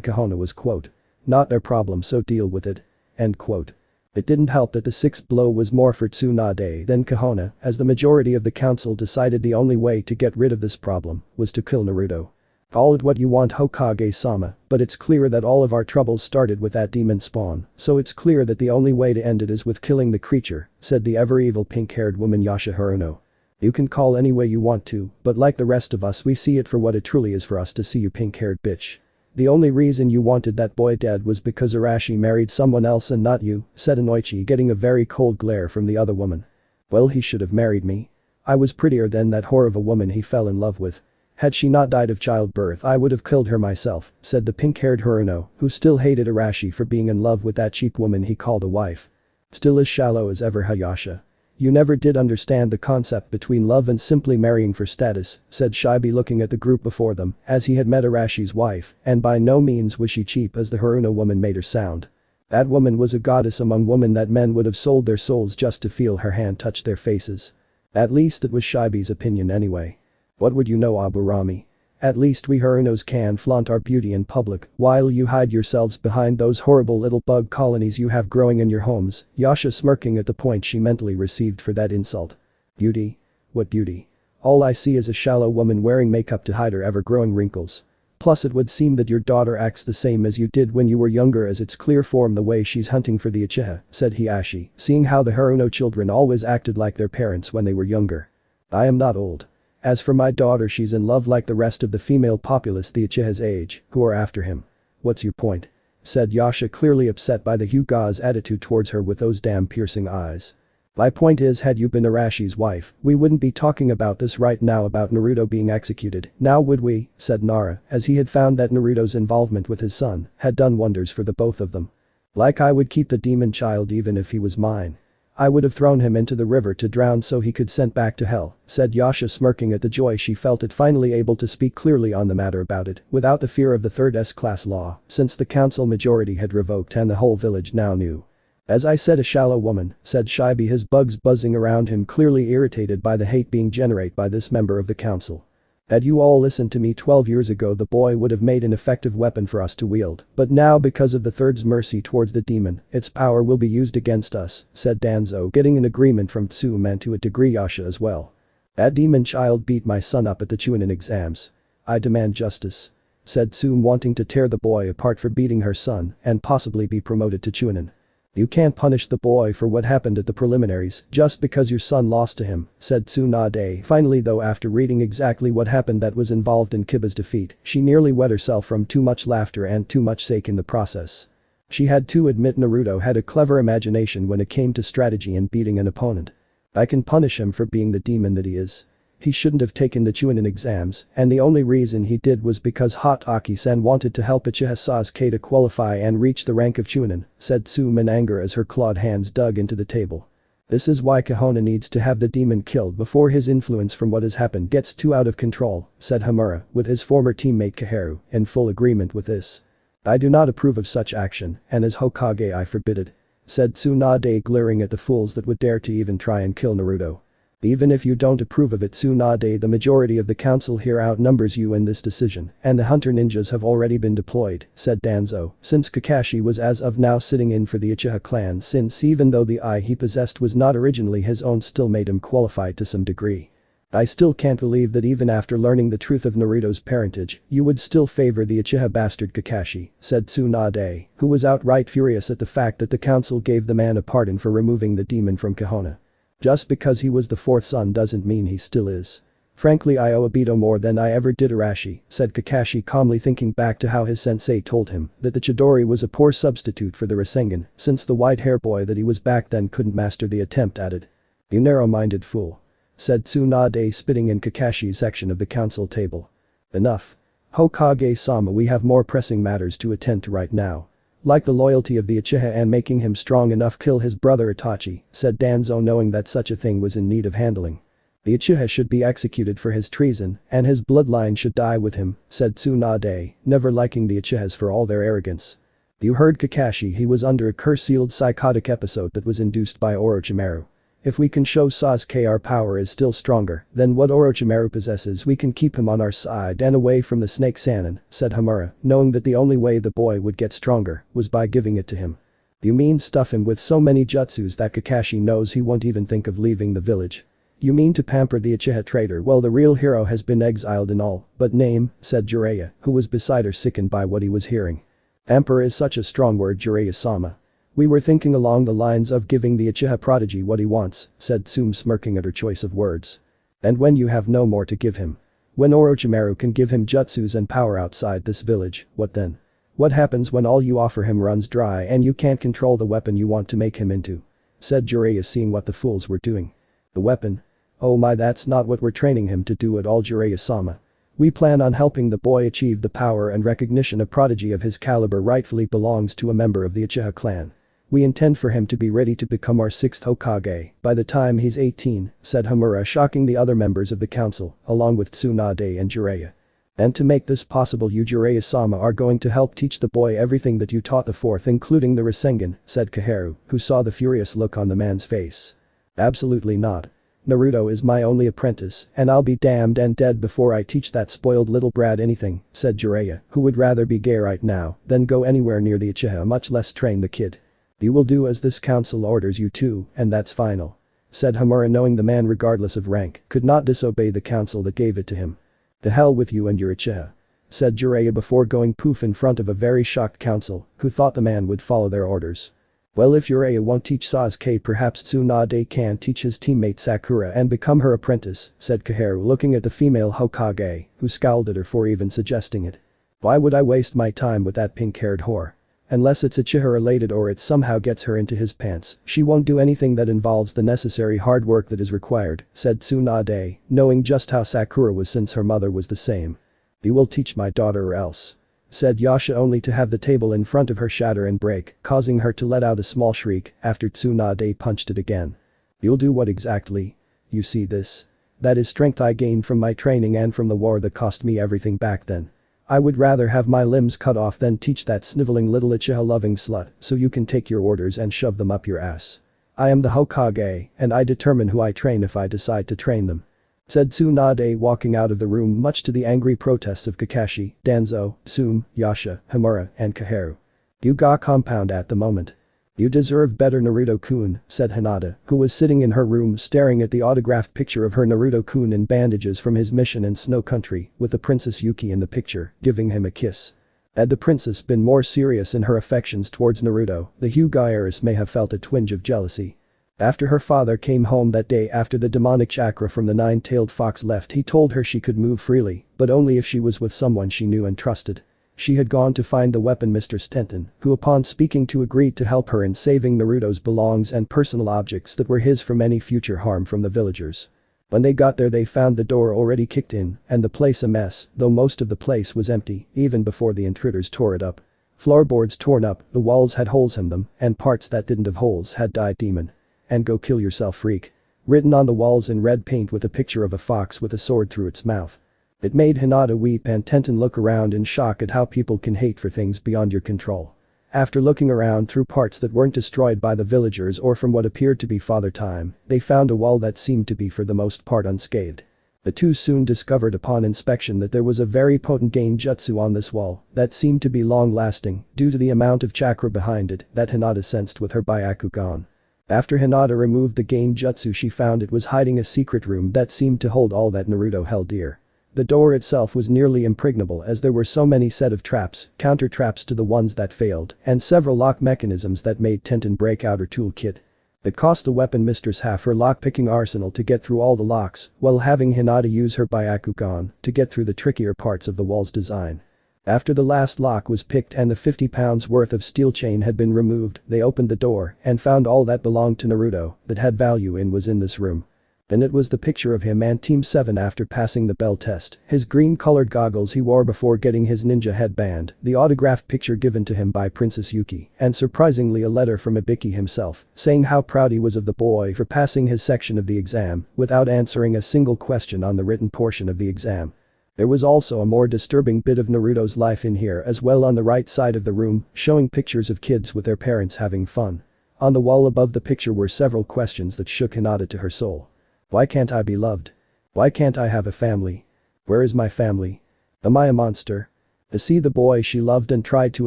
Kahona was quote, not their problem, so deal with it, end quote. It didn't help that the 6th blow was more for Tsunade than Kahona, as the majority of the council decided the only way to get rid of this problem was to kill Naruto. Call it what you want, Hokage-sama, but it's clear that all of our troubles started with that demon spawn, so it's clear that the only way to end it is with killing the creature, said the ever-evil pink-haired woman Yashahiro. You can call any way you want to, but like the rest of us we see it for what it truly is for us to see, you pink-haired bitch. The only reason you wanted that boy dead was because Arashi married someone else and not you, said Inoichi, getting a very cold glare from the other woman. Well, he should have married me. I was prettier than that whore of a woman he fell in love with. Had she not died of childbirth I would have killed her myself, said the pink-haired Haruno, who still hated Arashi for being in love with that cheap woman he called a wife. Still as shallow as ever, Hayasha. You never did understand the concept between love and simply marrying for status, said Shibe looking at the group before them, as he had met Arashi's wife, and by no means was she cheap as the Haruna woman made her sound. That woman was a goddess among women that men would have sold their souls just to feel her hand touch their faces. At least it was Shibe's opinion anyway. What would you know, Aburami? At least we Harunos can flaunt our beauty in public while you hide yourselves behind those horrible little bug colonies you have growing in your homes, Yasha smirking at the point she mentally received for that insult. Beauty? What beauty? All I see is a shallow woman wearing makeup to hide her ever-growing wrinkles. Plus it would seem that your daughter acts the same as you did when you were younger, as it's clear from the way she's hunting for the Uchiha, said Hiashi, seeing how the Haruno children always acted like their parents when they were younger. I am not old. As for my daughter, she's in love like the rest of the female populace the Uchiha's age, who are after him. What's your point? Said Yasha, clearly upset by the Hyuga's attitude towards her with those damn piercing eyes. My point is, had you been Arashi's wife, we wouldn't be talking about this right now about Naruto being executed, now would we, said Nara, as he had found that Naruto's involvement with his son had done wonders for the both of them. Like I would keep the demon child even if he was mine. I would have thrown him into the river to drown so he could sent back to hell, said Yasha, smirking at the joy she felt at finally able to speak clearly on the matter about it, without the fear of the third S-class law, since the council majority had revoked and the whole village now knew. As I said, a shallow woman, said Shibe, his bugs buzzing around him, clearly irritated by the hate being generated by this member of the council. Had you all listened to me 12 years ago, the boy would have made an effective weapon for us to wield, but now because of the third's mercy towards the demon, its power will be used against us, said Danzo, getting an agreement from Tsume and to a degree Yasha as well. That demon child beat my son up at the Chunin exams. I demand justice. Said Tsume, wanting to tear the boy apart for beating her son and possibly be promoted to Chunin. You can't punish the boy for what happened at the preliminaries just because your son lost to him, said Tsunade. Finally though, after reading exactly what happened that was involved in Kiba's defeat, she nearly wet herself from too much laughter and too much sake in the process. She had to admit Naruto had a clever imagination when it came to strategy and beating an opponent. I can punish him for being the demon that he is. He shouldn't have taken the Chunin exams, and the only reason he did was because Hot Aki-san wanted to help Uchiha Sasuke to qualify and reach the rank of Chunin, said Tsume in anger as her clawed hands dug into the table. This is why Kahona needs to have the demon killed before his influence from what has happened gets too out of control, said Hamura, with his former teammate Kaharu, in full agreement with this. I do not approve of such action, and as Hokage I forbid it, said Tsunade, glaring at the fools that would dare to even try and kill Naruto. Even if you don't approve of it, Tsunade, the majority of the council here outnumbers you in this decision, and the hunter ninjas have already been deployed, said Danzo, since Kakashi was as of now sitting in for the Uchiha clan, since even though the eye he possessed was not originally his own, still made him qualified to some degree. I still can't believe that even after learning the truth of Naruto's parentage, you would still favor the Uchiha bastard Kakashi, said Tsunade, who was outright furious at the fact that the council gave the man a pardon for removing the demon from Kahona. Just because he was the fourth son doesn't mean he still is. Frankly, I owe Obito more than I ever did Arashi, said Kakashi, calmly thinking back to how his sensei told him that the Chidori was a poor substitute for the Rasengan, since the white hair boy that he was back then couldn't master the attempt at it. You narrow-minded fool, said Tsunade, spitting in Kakashi's section of the council table. Enough. Hokage-sama, we have more pressing matters to attend to right now. Like the loyalty of the Uchiha and making him strong enough kill his brother Itachi, said Danzo, knowing that such a thing was in need of handling. The Uchiha should be executed for his treason, and his bloodline should die with him, said Tsunade, never liking the Uchihas for all their arrogance. You heard Kakashi, he was under a curse-sealed psychotic episode that was induced by Orochimaru. If we can show Sasuke our power is still stronger than what Orochimaru possesses, we can keep him on our side and away from the snake Sannin, said Hamura, knowing that the only way the boy would get stronger was by giving it to him. You mean stuff him with so many jutsus that Kakashi knows he won't even think of leaving the village? You mean to pamper the Uchiha traitor? Well, the real hero has been exiled and all, but name, said Jiraiya, who was beside her, sickened by what he was hearing. Pamper is such a strong word, Jiraiya-sama. We were thinking along the lines of giving the Uchiha prodigy what he wants, said Tsume, smirking at her choice of words. And when you have no more to give him? When Orochimaru can give him jutsus and power outside this village, what then? What happens when all you offer him runs dry and you can't control the weapon you want to make him into? Said Jiraiya, seeing what the fools were doing. The weapon? Oh my, that's not what we're training him to do at all, Jiraiya-sama. We plan on helping the boy achieve the power and recognition a prodigy of his caliber rightfully belongs to a member of the Uchiha clan. We intend for him to be ready to become our 6th Hokage by the time he's 18, said Homura, shocking the other members of the council, along with Tsunade and Jiraiya. And to make this possible, you Jiraiya-sama are going to help teach the boy everything that you taught the 4th, including the Rasengan, said Kaharu, who saw the furious look on the man's face. Absolutely not. Naruto is my only apprentice, and I'll be damned and dead before I teach that spoiled little brat anything, said Jiraiya, who would rather be gay right now than go anywhere near the Uchiha, much less train the kid. You will do as this council orders you to, and that's final. Said Homura, knowing the man, regardless of rank, could not disobey the council that gave it to him. The hell with you and your Uchiha. Said Jiraiya before going poof in front of a very shocked council, who thought the man would follow their orders. Well, if Jiraiya won't teach Sasuke, perhaps Tsunade can teach his teammate Sakura and become her apprentice, said Kaharu, looking at the female Hokage, who scowled at her for even suggesting it. Why would I waste my time with that pink-haired whore? Unless it's Uchiha related or it somehow gets her into his pants, she won't do anything that involves the necessary hard work that is required, said Tsunade, knowing just how Sakura was since her mother was the same. You will teach my daughter or else. Said Yasha, only to have the table in front of her shatter and break, causing her to let out a small shriek after Tsunade punched it again. You'll do what exactly? You see this? That is strength I gained from my training and from the war that cost me everything back then. I would rather have my limbs cut off than teach that sniveling little Uchiha-loving slut so you can take your orders and shove them up your ass. I am the Hokage, and I determine who I train if I decide to train them. Said Tsunade, walking out of the room, much to the angry protests of Kakashi, Danzo, Tsume, Yasha, Homura, and Kaharu. You got compound at the moment. You deserve better, Naruto-kun, said Hinata, who was sitting in her room staring at the autographed picture of her Naruto-kun in bandages from his mission in Snow Country, with the Princess Yuki in the picture, giving him a kiss. Had the princess been more serious in her affections towards Naruto, the Hyuga heiress may have felt a twinge of jealousy. After her father came home that day after the demonic chakra from the nine-tailed fox left, he told her she could move freely, but only if she was with someone she knew and trusted. She had gone to find the weapon Mr. Stenton, who upon speaking to agreed to help her in saving Naruto's belongings and personal objects that were his from any future harm from the villagers. When they got there, they found the door already kicked in and the place a mess, though most of the place was empty even before the intruders tore it up. Floorboards torn up, the walls had holes in them, and parts that didn't have holes had died demon. And go kill yourself, freak. Written on the walls in red paint with a picture of a fox with a sword through its mouth. It made Hinata weep and Tenten look around in shock at how people can hate for things beyond your control. After looking around through parts that weren't destroyed by the villagers or from what appeared to be Father Time, they found a wall that seemed to be for the most part unscathed. The two soon discovered upon inspection that there was a very potent genjutsu on this wall that seemed to be long-lasting due to the amount of chakra behind it that Hinata sensed with her Byakugan. After Hinata removed the genjutsu, she found it was hiding a secret room that seemed to hold all that Naruto held dear. The door itself was nearly impregnable as there were so many set of traps, counter traps to the ones that failed, and several lock mechanisms that made Tenten break out her toolkit. It cost the weapon mistress half her lock-picking arsenal to get through all the locks, while having Hinata use her Byakugan to get through the trickier parts of the wall's design. After the last lock was picked and the 50 pounds worth of steel chain had been removed, they opened the door and found all that belonged to Naruto that had value was in this room. And it was the picture of him and Team 7 after passing the bell test, his green-colored goggles he wore before getting his ninja headband, the autographed picture given to him by Princess Yuki, and surprisingly a letter from Ibiki himself, saying how proud he was of the boy for passing his section of the exam without answering a single question on the written portion of the exam. There was also a more disturbing bit of Naruto's life in here as well on the right side of the room, showing pictures of kids with their parents having fun. On the wall above the picture were several questions that shook Hinata to her soul. Why can't I be loved? Why can't I have a family? Where is my family? Am I a monster? To see the boy she loved and tried to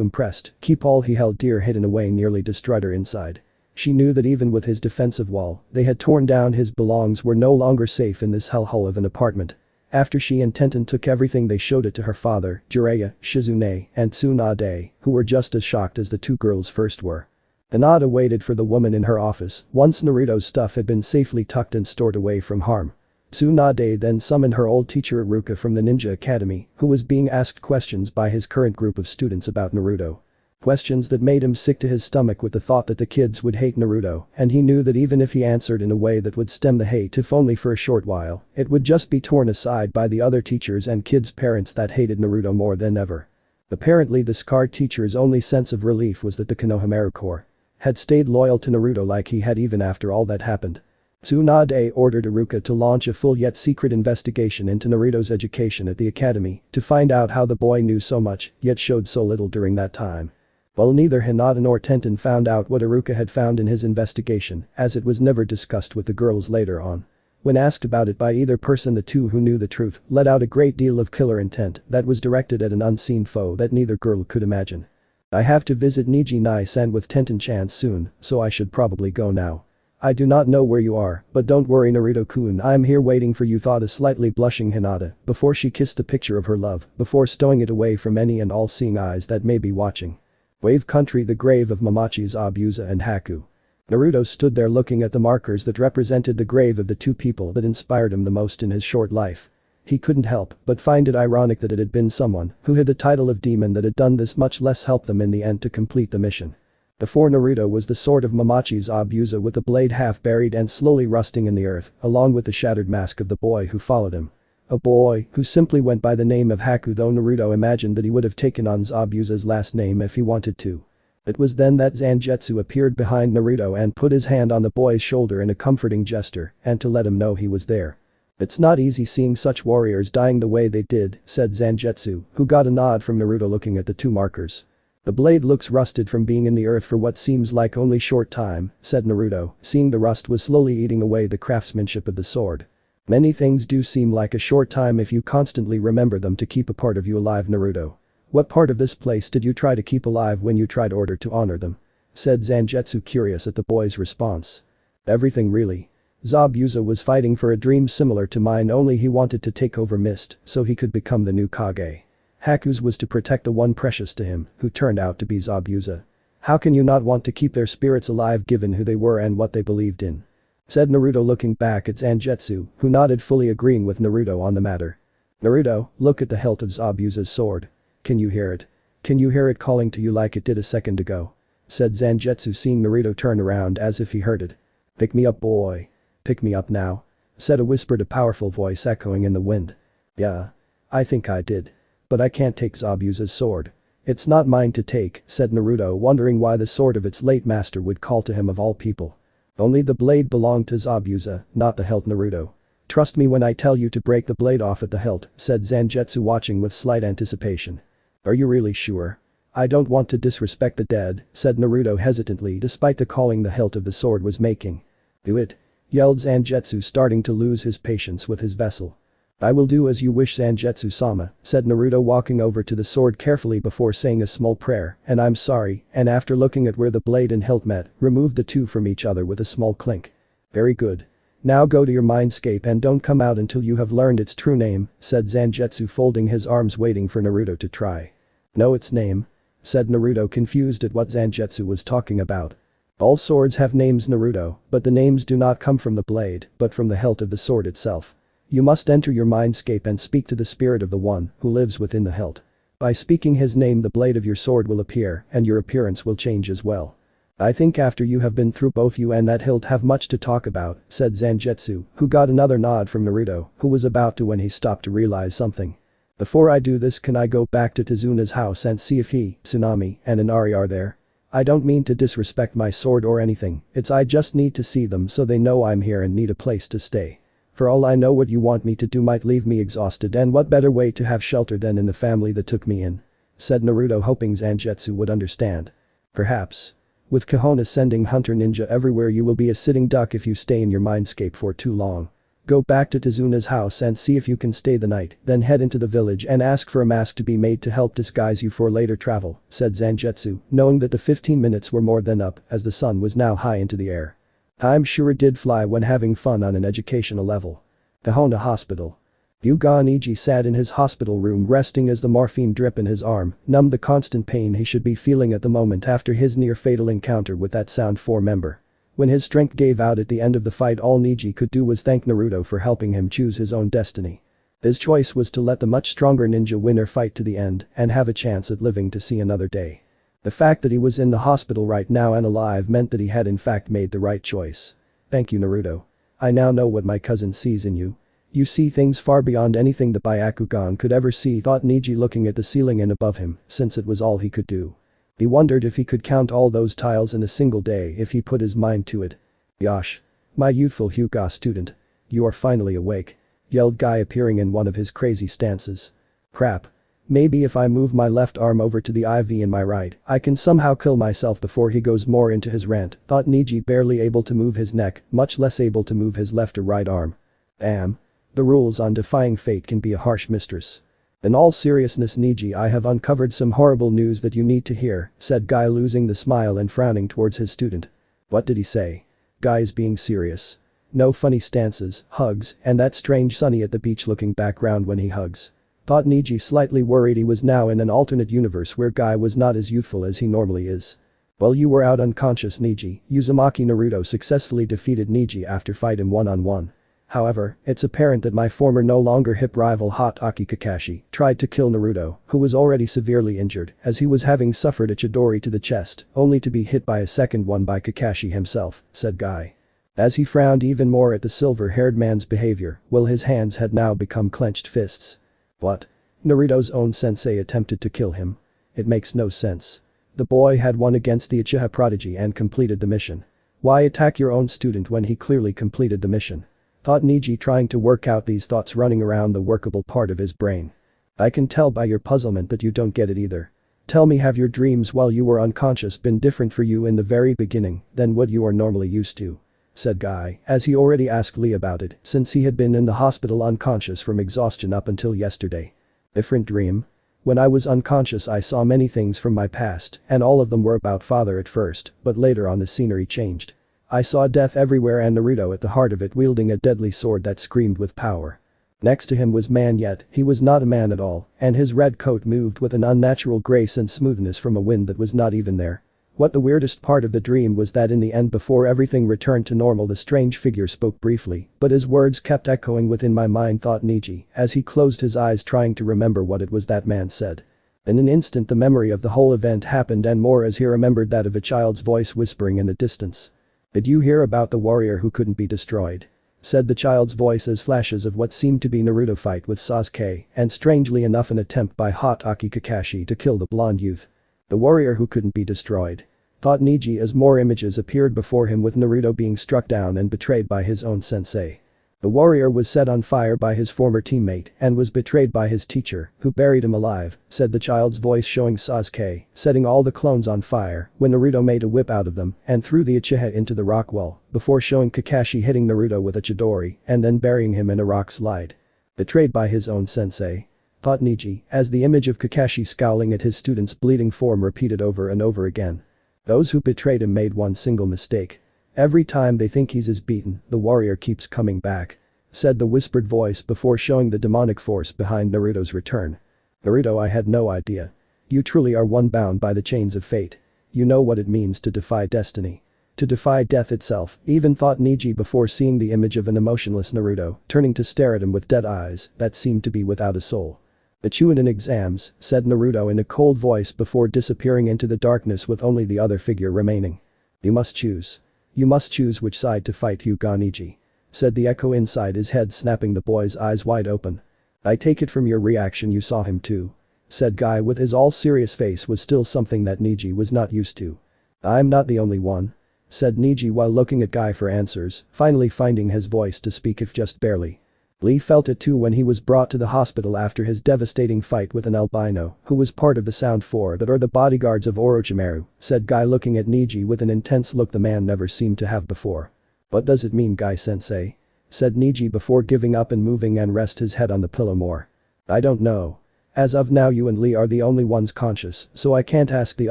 impress, keep all he held dear hidden away nearly destroyed her inside. She knew that even with his defensive wall they had torn down, his belongings were no longer safe in this hellhole of an apartment. After she and Tenten took everything, they showed it to her father, Jiraiya, Shizune, and Tsunade, who were just as shocked as the two girls first were. Hinata waited for the woman in her office once Naruto's stuff had been safely tucked and stored away from harm. Tsunade then summoned her old teacher Iruka from the Ninja Academy, who was being asked questions by his current group of students about Naruto. Questions that made him sick to his stomach with the thought that the kids would hate Naruto, and he knew that even if he answered in a way that would stem the hate if only for a short while, it would just be torn aside by the other teachers and kids' parents that hated Naruto more than ever. Apparently the scarred teacher's only sense of relief was that the Konohamaru Corps had stayed loyal to Naruto like he had even after all that happened. Tsunade ordered Iruka to launch a full yet secret investigation into Naruto's education at the academy to find out how the boy knew so much yet showed so little during that time. Well, neither Hinata nor Tenten found out what Iruka had found in his investigation, as it was never discussed with the girls later on. When asked about it by either person, the two who knew the truth let out a great deal of killer intent that was directed at an unseen foe that neither girl could imagine. I have to visit Niji Nai-san with Tenten-chan soon, so I should probably go now. I do not know where you are, but don't worry Naruto-kun, I'm here waiting for you, thought a slightly blushing Hinata before she kissed a picture of her love before stowing it away from any and all seeing eyes that may be watching. Wave Country, the grave of Momochi's Abusa and Haku. Naruto stood there looking at the markers that represented the grave of the two people that inspired him the most in his short life. He couldn't help but find it ironic that it had been someone who had the title of demon that had done this, much less help them in the end to complete the mission. Before Naruto was the sword of Momochi's Abusa with the blade half buried and slowly rusting in the earth, along with the shattered mask of the boy who followed him. A boy who simply went by the name of Haku, though Naruto imagined that he would have taken on Zabuza's last name if he wanted to. It was then that Zangetsu appeared behind Naruto and put his hand on the boy's shoulder in a comforting gesture and to let him know he was there. It's not easy seeing such warriors dying the way they did, said Zangetsu, who got a nod from Naruto looking at the two markers. The blade looks rusted from being in the earth for what seems like only short time, said Naruto, seeing the rust was slowly eating away the craftsmanship of the sword. Many things do seem like a short time if you constantly remember them to keep a part of you alive, Naruto. What part of this place did you try to keep alive when you tried order to honor them? Said Zangetsu, curious at the boy's response. Everything really. Zabuza was fighting for a dream similar to mine, only he wanted to take over Mist so he could become the new Kage. Haku's was to protect the one precious to him, who turned out to be Zabuza. How can you not want to keep their spirits alive given who they were and what they believed in? Said Naruto looking back at Zangetsu, who nodded, fully agreeing with Naruto on the matter. Naruto, look at the hilt of Zabuza's sword. Can you hear it? Can you hear it calling to you like it did a second ago? Said Zangetsu, seeing Naruto turn around as if he heard it. Pick me up, boy. Pick me up now. Said a whispered, a powerful voice echoing in the wind. Yeah. I think I did. But I can't take Zabuza's sword. It's not mine to take, said Naruto, wondering why the sword of its late master would call to him of all people. Only the blade belonged to Zabuza, not the hilt, Naruto. Trust me when I tell you to break the blade off at the hilt, said Zangetsu, watching with slight anticipation. Are you really sure? I don't want to disrespect the dead, said Naruto hesitantly despite the calling the hilt of the sword was making. Do it. Yelled Zangetsu, starting to lose his patience with his vessel. I will do as you wish, Zangetsu-sama, said Naruto, walking over to the sword carefully before saying a small prayer, and I'm sorry, and after looking at where the blade and hilt met, removed the two from each other with a small clink. Very good. Now go to your mindscape and don't come out until you have learned its true name, said Zangetsu, folding his arms waiting for Naruto to try. Know its name? Said Naruto, confused at what Zangetsu was talking about. All swords have names, Naruto, but the names do not come from the blade, but from the hilt of the sword itself. You must enter your mindscape and speak to the spirit of the one who lives within the hilt. By speaking his name, the blade of your sword will appear and your appearance will change as well. I think after you have been through, both you and that hilt have much to talk about, said Zangetsu, who got another nod from Naruto, who was about to when he stopped to realize something. Before I do this, can I go back to Tazuna's house and see if he, Tsunami, and Inari are there? I don't mean to disrespect my sword or anything, I just need to see them so they know I'm here and need a place to stay. For all I know, what you want me to do might leave me exhausted, and what better way to have shelter than in the family that took me in? Said Naruto, hoping Zangetsu would understand. Perhaps. With Konoha sending hunter ninja everywhere, you will be a sitting duck if you stay in your mindscape for too long. Go back to Tazuna's house and see if you can stay the night, then head into the village and ask for a mask to be made to help disguise you for later travel, said Zangetsu, knowing that the 15 minutes were more than up as the sun was now high into the air. I'm sure it did fly when having fun on an educational level. Konoha Hospital. Yuga Onigi sat in his hospital room resting as the morphine drip in his arm numbed the constant pain he should be feeling at the moment after his near-fatal encounter with that Sound 4 member. When his strength gave out at the end of the fight, all Niji could do was thank Naruto for helping him choose his own destiny. His choice was to let the much stronger ninja winner fight to the end and have a chance at living to see another day. The fact that he was in the hospital right now and alive meant that he had in fact made the right choice. Thank you, Naruto. I now know what my cousin sees in you. You see things far beyond anything the Byakugan could ever see, thought Niji, looking at the ceiling and above him, since it was all he could do. He wondered if he could count all those tiles in a single day if he put his mind to it. "Yosh. My youthful Hyuga student. You are finally awake," yelled Guy, appearing in one of his crazy stances. "Crap. Maybe if I move my left arm over to the IV in my right, I can somehow kill myself before he goes more into his rant," thought Neji, barely able to move his neck, much less able to move his left or right arm. Damn. The rules on defying fate can be a harsh mistress. "In all seriousness, Neji, I have uncovered some horrible news that you need to hear," said Guy, losing the smile and frowning towards his student. "What did he say?" Guy is being serious. No funny stances, hugs, and that strange Sunny at the beach looking background when he hugs. Thought Neji, slightly worried he was now in an alternate universe where Guy was not as youthful as he normally is. "While you were out unconscious, Neji, Uzumaki Naruto successfully defeated Neji after fighting one-on-one. However, it's apparent that my former no longer hip rival Itachi Kakashi tried to kill Naruto, who was already severely injured as he was having suffered a chidori to the chest, only to be hit by a second one by Kakashi himself," said Guy. As he frowned even more at the silver-haired man's behavior, while his hands had now become clenched fists. "What? Naruto's own sensei attempted to kill him? It makes no sense. The boy had won against the Uchiha prodigy and completed the mission. Why attack your own student when he clearly completed the mission?" Thought Neji, trying to work out these thoughts running around the workable part of his brain. "I can tell by your puzzlement that you don't get it either. Tell me, have your dreams while you were unconscious been different for you in the very beginning than what you are normally used to?" said Guy, as he already asked Lee about it since he had been in the hospital unconscious from exhaustion up until yesterday. "Different dream? When I was unconscious I saw many things from my past and all of them were about father at first, but later on the scenery changed. I saw death everywhere and Naruto at the heart of it wielding a deadly sword that screamed with power. Next to him was man, yet he was not a man at all, and his red coat moved with an unnatural grace and smoothness from a wind that was not even there. What the weirdest part of the dream was that in the end, before everything returned to normal, the strange figure spoke briefly, but his words kept echoing within my mind," thought Neji, as he closed his eyes trying to remember what it was that man said. In an instant the memory of the whole event happened and more as he remembered that of a child's voice whispering in the distance. "Did you hear about the warrior who couldn't be destroyed?" said the child's voice as flashes of what seemed to be Naruto fight with Sasuke and strangely enough an attempt by Itachi Kakashi to kill the blonde youth. The warrior who couldn't be destroyed. Thought Neji as more images appeared before him with Naruto being struck down and betrayed by his own sensei. The warrior was set on fire by his former teammate and was betrayed by his teacher, who buried him alive, said the child's voice, showing Sasuke setting all the clones on fire when Naruto made a whip out of them and threw the Uchiha into the rock wall, before showing Kakashi hitting Naruto with a chidori and then burying him in a rock slide. Betrayed by his own sensei. Thought Neji, as the image of Kakashi scowling at his student's bleeding form repeated over and over again. Those who betrayed him made one single mistake. Every time they think he's beaten, the warrior keeps coming back, said the whispered voice before showing the demonic force behind Naruto's return. Naruto, I had no idea. You truly are one bound by the chains of fate. You know what it means to defy destiny. To defy death itself, even, thought Neji before seeing the image of an emotionless Naruto turning to stare at him with dead eyes that seemed to be without a soul. The Chunin exams, said Naruto in a cold voice before disappearing into the darkness with only the other figure remaining. You must choose. You must choose which side to fight, Hyuga Neji, said the echo inside his head, snapping the boy's eyes wide open. I take it from your reaction you saw him too, said Guy with his all serious face was still something that Neji was not used to. I'm not the only one, said Neji while looking at Guy for answers, finally finding his voice to speak if just barely. Lee felt it too when he was brought to the hospital after his devastating fight with an albino who was part of the Sound Four that are the bodyguards of Orochimaru, said Guy looking at Neji with an intense look the man never seemed to have before. What does it mean, Guy-sensei? Said Neji before giving up and moving and rest his head on the pillow more. I don't know. As of now you and Lee are the only ones conscious, so I can't ask the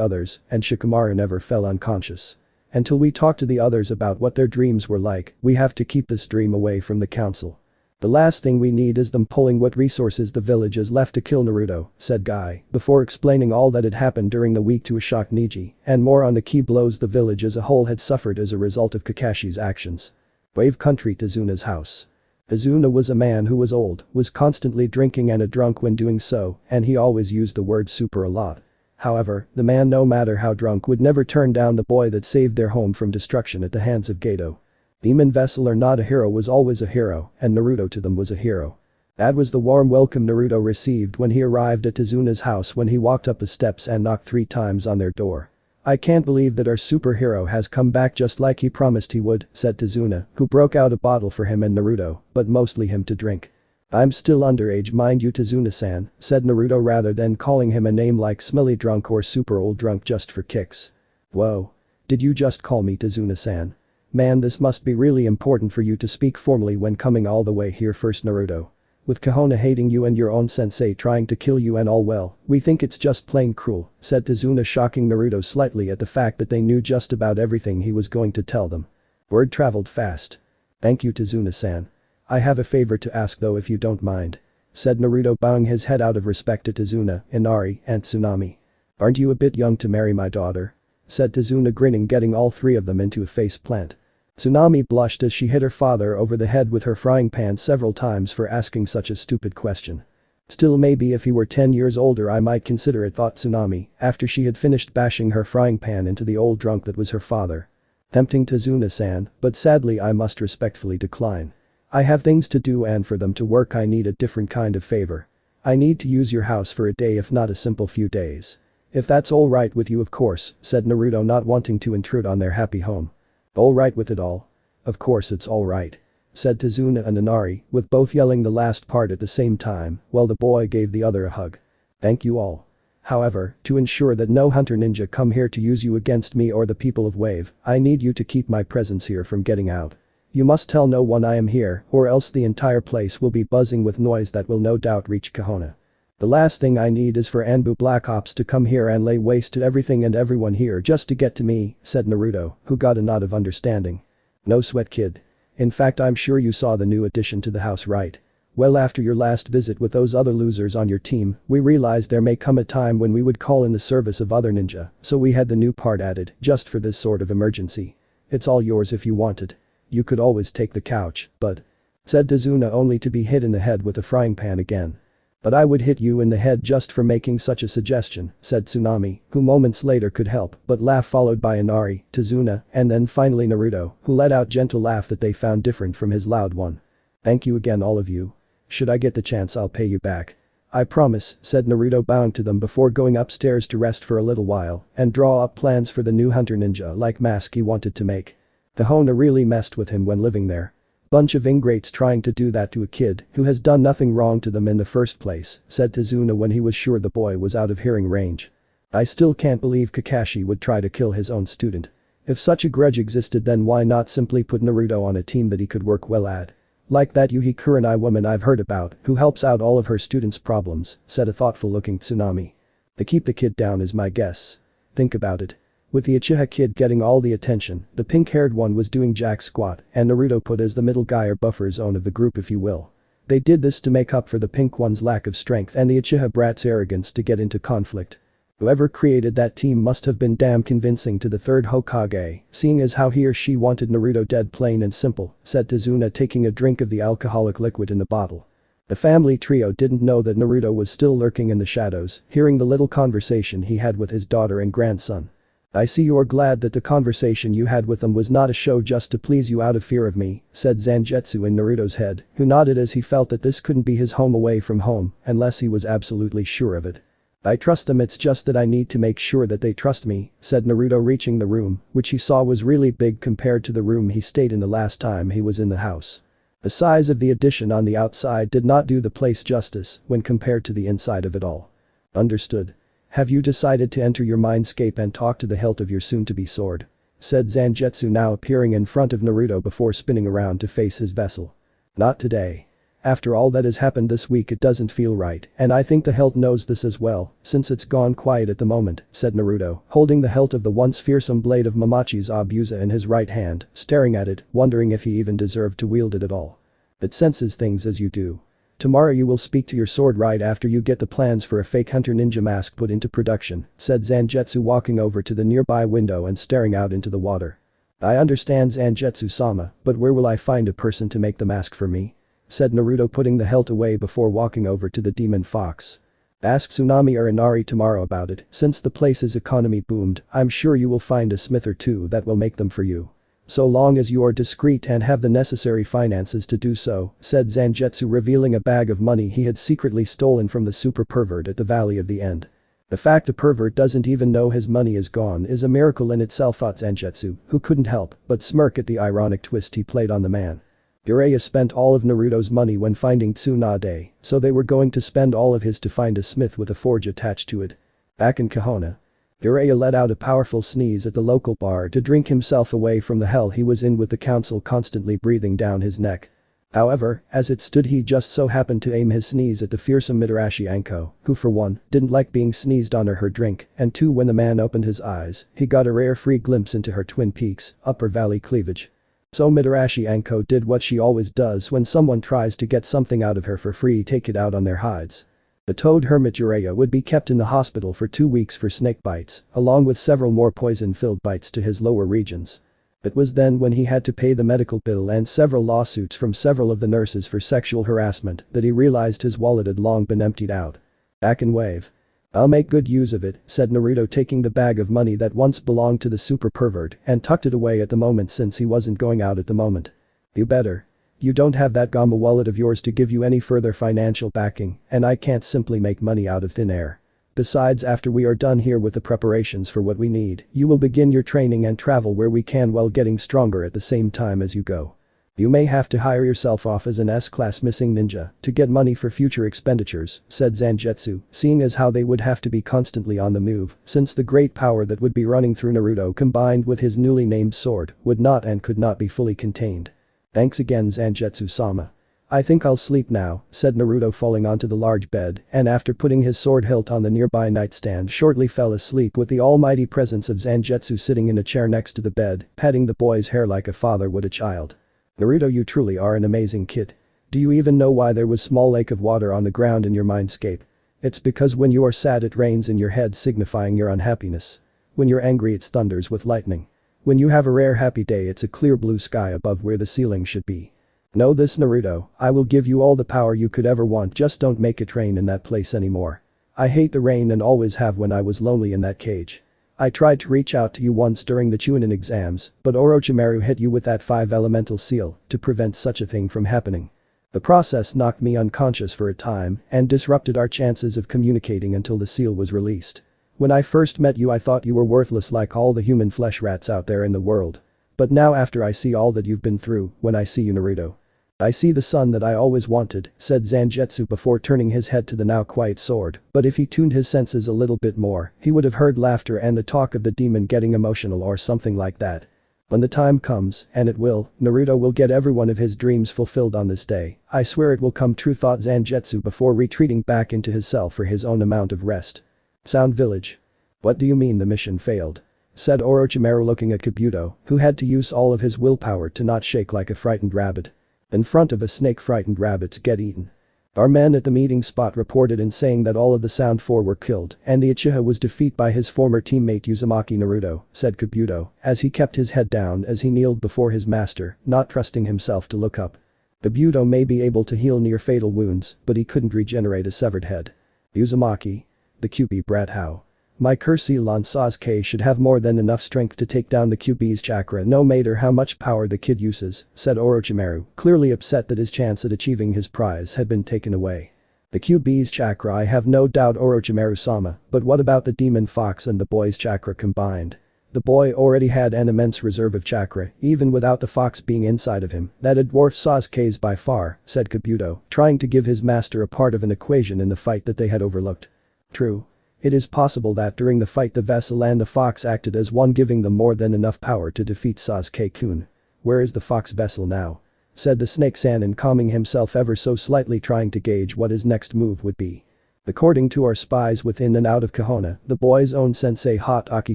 others, and Shikamaru never fell unconscious. Until we talk to the others about what their dreams were like, we have to keep this dream away from the council. The last thing we need is them pulling what resources the village has left to kill Naruto, said Guy, before explaining all that had happened during the week to a shocked Neji, and more on the key blows the village as a whole had suffered as a result of Kakashi's actions. Wave country to Izuna's house. Izuna was a man who was old, was constantly drinking and a drunk when doing so, and he always used the word super a lot. However, the man, no matter how drunk, would never turn down the boy that saved their home from destruction at the hands of Geto. Demon vessel or not, a hero was always a hero, and Naruto to them was a hero. That was the warm welcome Naruto received when he arrived at Tizuna's house when he walked up the steps and knocked 3 times on their door. "I can't believe that our superhero has come back just like he promised he would," said Tizuna, who broke out a bottle for him and Naruto, but mostly him to drink. "I'm still underage mind you Tizuna-san," said Naruto rather than calling him a name like smelly drunk or super old drunk just for kicks. "Whoa. Did you just call me Tizuna-san? Man, this must be really important for you to speak formally when coming all the way here first Naruto. With Kahona hating you and your own sensei trying to kill you and all well, we think it's just plain cruel," said Tizuna, shocking Naruto slightly at the fact that they knew just about everything he was going to tell them. Word traveled fast. "Thank you Tizuna-san. I have a favor to ask though if you don't mind," said Naruto, bowing his head out of respect to Tizuna, Inari, and Tsunami. "Aren't you a bit young to marry my daughter?" said Tizuna, grinning, getting all 3 of them into a face plant. Tsunami blushed as she hit her father over the head with her frying pan several times for asking such a stupid question. "Still maybe if he were 10 years older I might consider it," thought Tsunami, after she had finished bashing her frying pan into the old drunk that was her father. "Tempting Tizuna-san, but sadly I must respectfully decline. I have things to do and for them to work I need a different kind of favor. I need to use your house for a day if not a simple few days. If that's all right with you of course," said Naruto, not wanting to intrude on their happy home. "All right with it all? Of course it's all right," said Tizuna and Inari, with both yelling the last part at the same time, while the boy gave the other a hug. "Thank you all. However, to ensure that no hunter ninja come here to use you against me or the people of Wave, I need you to keep my presence here from getting out. You must tell no one I am here or else the entire place will be buzzing with noise that will no doubt reach Kahona. The last thing I need is for Anbu Black Ops to come here and lay waste to everything and everyone here just to get to me," said Naruto, who got a nod of understanding. "No sweat kid. In fact I'm sure you saw the new addition to the house right? Well after your last visit with those other losers on your team, we realized there may come a time when we would call in the service of other ninja, so we had the new part added just for this sort of emergency. It's all yours if you want it. You could always take the couch, but," said Tizuna, only to be hit in the head with a frying pan again. "But I would hit you in the head just for making such a suggestion," said Tsunami, who moments later could help but laugh, followed by Inari, Tizuna, and then finally Naruto, who let out gentle laugh that they found different from his loud one. "Thank you again all of you. Should I get the chance I'll pay you back. I promise," said Naruto, bowing to them before going upstairs to rest for a little while and draw up plans for the new hunter ninja-like mask he wanted to make. Kahona really messed with him when living there. "Bunch of ingrates trying to do that to a kid who has done nothing wrong to them in the first place," said Tizuna when he was sure the boy was out of hearing range. "I still can't believe Kakashi would try to kill his own student. If such a grudge existed then why not simply put Naruto on a team that he could work well at? Like that Yuhi Kurenai woman I've heard about who helps out all of her students' problems," said a thoughtful looking Tsunami. "To keep the kid down is my guess. Think about it. With the Uchiha kid getting all the attention, the pink-haired one was doing jack squat and Naruto put as the middle guy or buffer zone of the group if you will. They did this to make up for the pink one's lack of strength and the Uchiha brat's arrogance to get into conflict. Whoever created that team must have been damn convincing to the third Hokage, seeing as how he or she wanted Naruto dead plain and simple," said Tizuna, taking a drink of the alcoholic liquid in the bottle. The family trio didn't know that Naruto was still lurking in the shadows, hearing the little conversation he had with his daughter and grandson. "I see you're glad that the conversation you had with them was not a show just to please you out of fear of me," said Zangetsu in Naruto's head, who nodded as he felt that this couldn't be his home away from home unless he was absolutely sure of it. "I trust them, it's just that I need to make sure that they trust me," said Naruto, reaching the room, which he saw was really big compared to the room he stayed in the last time he was in the house. The size of the addition on the outside did not do the place justice when compared to the inside of it all. "Understood. Have you decided to enter your mindscape and talk to the hilt of your soon-to-be sword?" said Zangetsu, now appearing in front of Naruto before spinning around to face his vessel. "Not today. After all that has happened this week it doesn't feel right and I think the hilt knows this as well since it's gone quiet at the moment," said Naruto, holding the hilt of the once fearsome blade of Mamachi's Abusa in his right hand, staring at it, wondering if he even deserved to wield it at all. "It senses things as you do. Tomorrow you will speak to your sword right after you get the plans for a fake hunter ninja mask put into production," said Zangetsu, walking over to the nearby window and staring out into the water. "I understand Zangetsu-sama, but where will I find a person to make the mask for me?" said Naruto, putting the hilt away before walking over to the demon fox. "Ask Tsunami or Inari tomorrow about it, since the place's economy boomed, I'm sure you will find a smith or two that will make them for you." So long as you are discreet and have the necessary finances to do so, said Zangetsu, revealing a bag of money he had secretly stolen from the super pervert at the Valley of the End. The fact a pervert doesn't even know his money is gone is a miracle in itself, thought Zangetsu, who couldn't help but smirk at the ironic twist he played on the man. Jiraiya spent all of Naruto's money when finding Tsunade, so they were going to spend all of his to find a smith with a forge attached to it. Back in Konoha, Jiraiya let out a powerful sneeze at the local bar to drink himself away from the hell he was in with the council constantly breathing down his neck. However, as it stood, he just so happened to aim his sneeze at the fearsome Mitarashi Anko, who for one, didn't like being sneezed on or her drink, and two, when the man opened his eyes, he got a rare free glimpse into her Twin Peaks, Upper Valley cleavage. So Mitarashi Anko did what she always does when someone tries to get something out of her for free: take it out on their hides. The toad hermit Jiraiya would be kept in the hospital for 2 weeks for snake bites, along with several more poison-filled bites to his lower regions. It was then, when he had to pay the medical bill and several lawsuits from several of the nurses for sexual harassment, that he realized his wallet had long been emptied out. Back in Wave. I'll make good use of it, said Naruto, taking the bag of money that once belonged to the super pervert and tucked it away at the moment since he wasn't going out at the moment. You better. You don't have that Gama wallet of yours to give you any further financial backing, and I can't simply make money out of thin air. Besides, after we are done here with the preparations for what we need, you will begin your training and travel where we can while getting stronger at the same time as you go. You may have to hire yourself off as an S-class missing ninja to get money for future expenditures, said Zangetsu, seeing as how they would have to be constantly on the move, since the great power that would be running through Naruto combined with his newly named sword would not and could not be fully contained. Thanks again, Zangetsu-sama. I think I'll sleep now, said Naruto, falling onto the large bed, and after putting his sword hilt on the nearby nightstand shortly fell asleep with the almighty presence of Zangetsu sitting in a chair next to the bed, patting the boy's hair like a father would a child. Naruto, you truly are an amazing kid. Do you even know why there was small lake of water on the ground in your mindscape? It's because when you are sad it rains in your head, signifying your unhappiness. When you're angry it thunders with lightning. When you have a rare happy day it's a clear blue sky above where the ceiling should be. Know this, Naruto, I will give you all the power you could ever want, just don't make it rain in that place anymore. I hate the rain and always have. When I was lonely in that cage, I tried to reach out to you once during the Chunin exams, but Orochimaru hit you with that 5 elemental seal to prevent such a thing from happening. The process knocked me unconscious for a time and disrupted our chances of communicating until the seal was released. When I first met you I thought you were worthless like all the human flesh rats out there in the world. But now, after I see all that you've been through, when I see you, Naruto, I see the son that I always wanted, said Zangetsu before turning his head to the now quiet sword, but if he tuned his senses a little bit more, he would have heard laughter and the talk of the demon getting emotional or something like that. When the time comes, and it will, Naruto will get every one of his dreams fulfilled on this day. I swear it will come true, thought Zangetsu before retreating back into his cell for his own amount of rest. Sound Village. What do you mean the mission failed? Said Orochimaru, looking at Kabuto, who had to use all of his willpower to not shake like a frightened rabbit. In front of a snake, frightened rabbits get eaten. Our men at the meeting spot reported in saying that all of the Sound 4 were killed and the Uchiha was defeated by his former teammate Uzumaki. Naruto, said Kabuto, as he kept his head down as he kneeled before his master, not trusting himself to look up. Kabuto may be able to heal near fatal wounds, but he couldn't regenerate a severed head. Uzumaki? The QB brat, how? My Curseal on Sasuke should have more than enough strength to take down the QB's chakra no matter how much power the kid uses, said Orochimaru, clearly upset that his chance at achieving his prize had been taken away. The QB's chakra, I have no doubt, Orochimaru-sama, but what about the demon fox and the boy's chakra combined? The boy already had an immense reserve of chakra, even without the fox being inside of him, that had dwarfed Sasuke's by far, said Kabuto, trying to give his master a part of an equation in the fight that they had overlooked. True. It is possible that during the fight the vessel and the fox acted as one, giving them more than enough power to defeat Sasuke-kun. Where is the fox vessel now? Said the Snake Sanin, calming himself ever so slightly, trying to gauge what his next move would be. According to our spies within and out of Konoha, the boy's own sensei Hot-Aki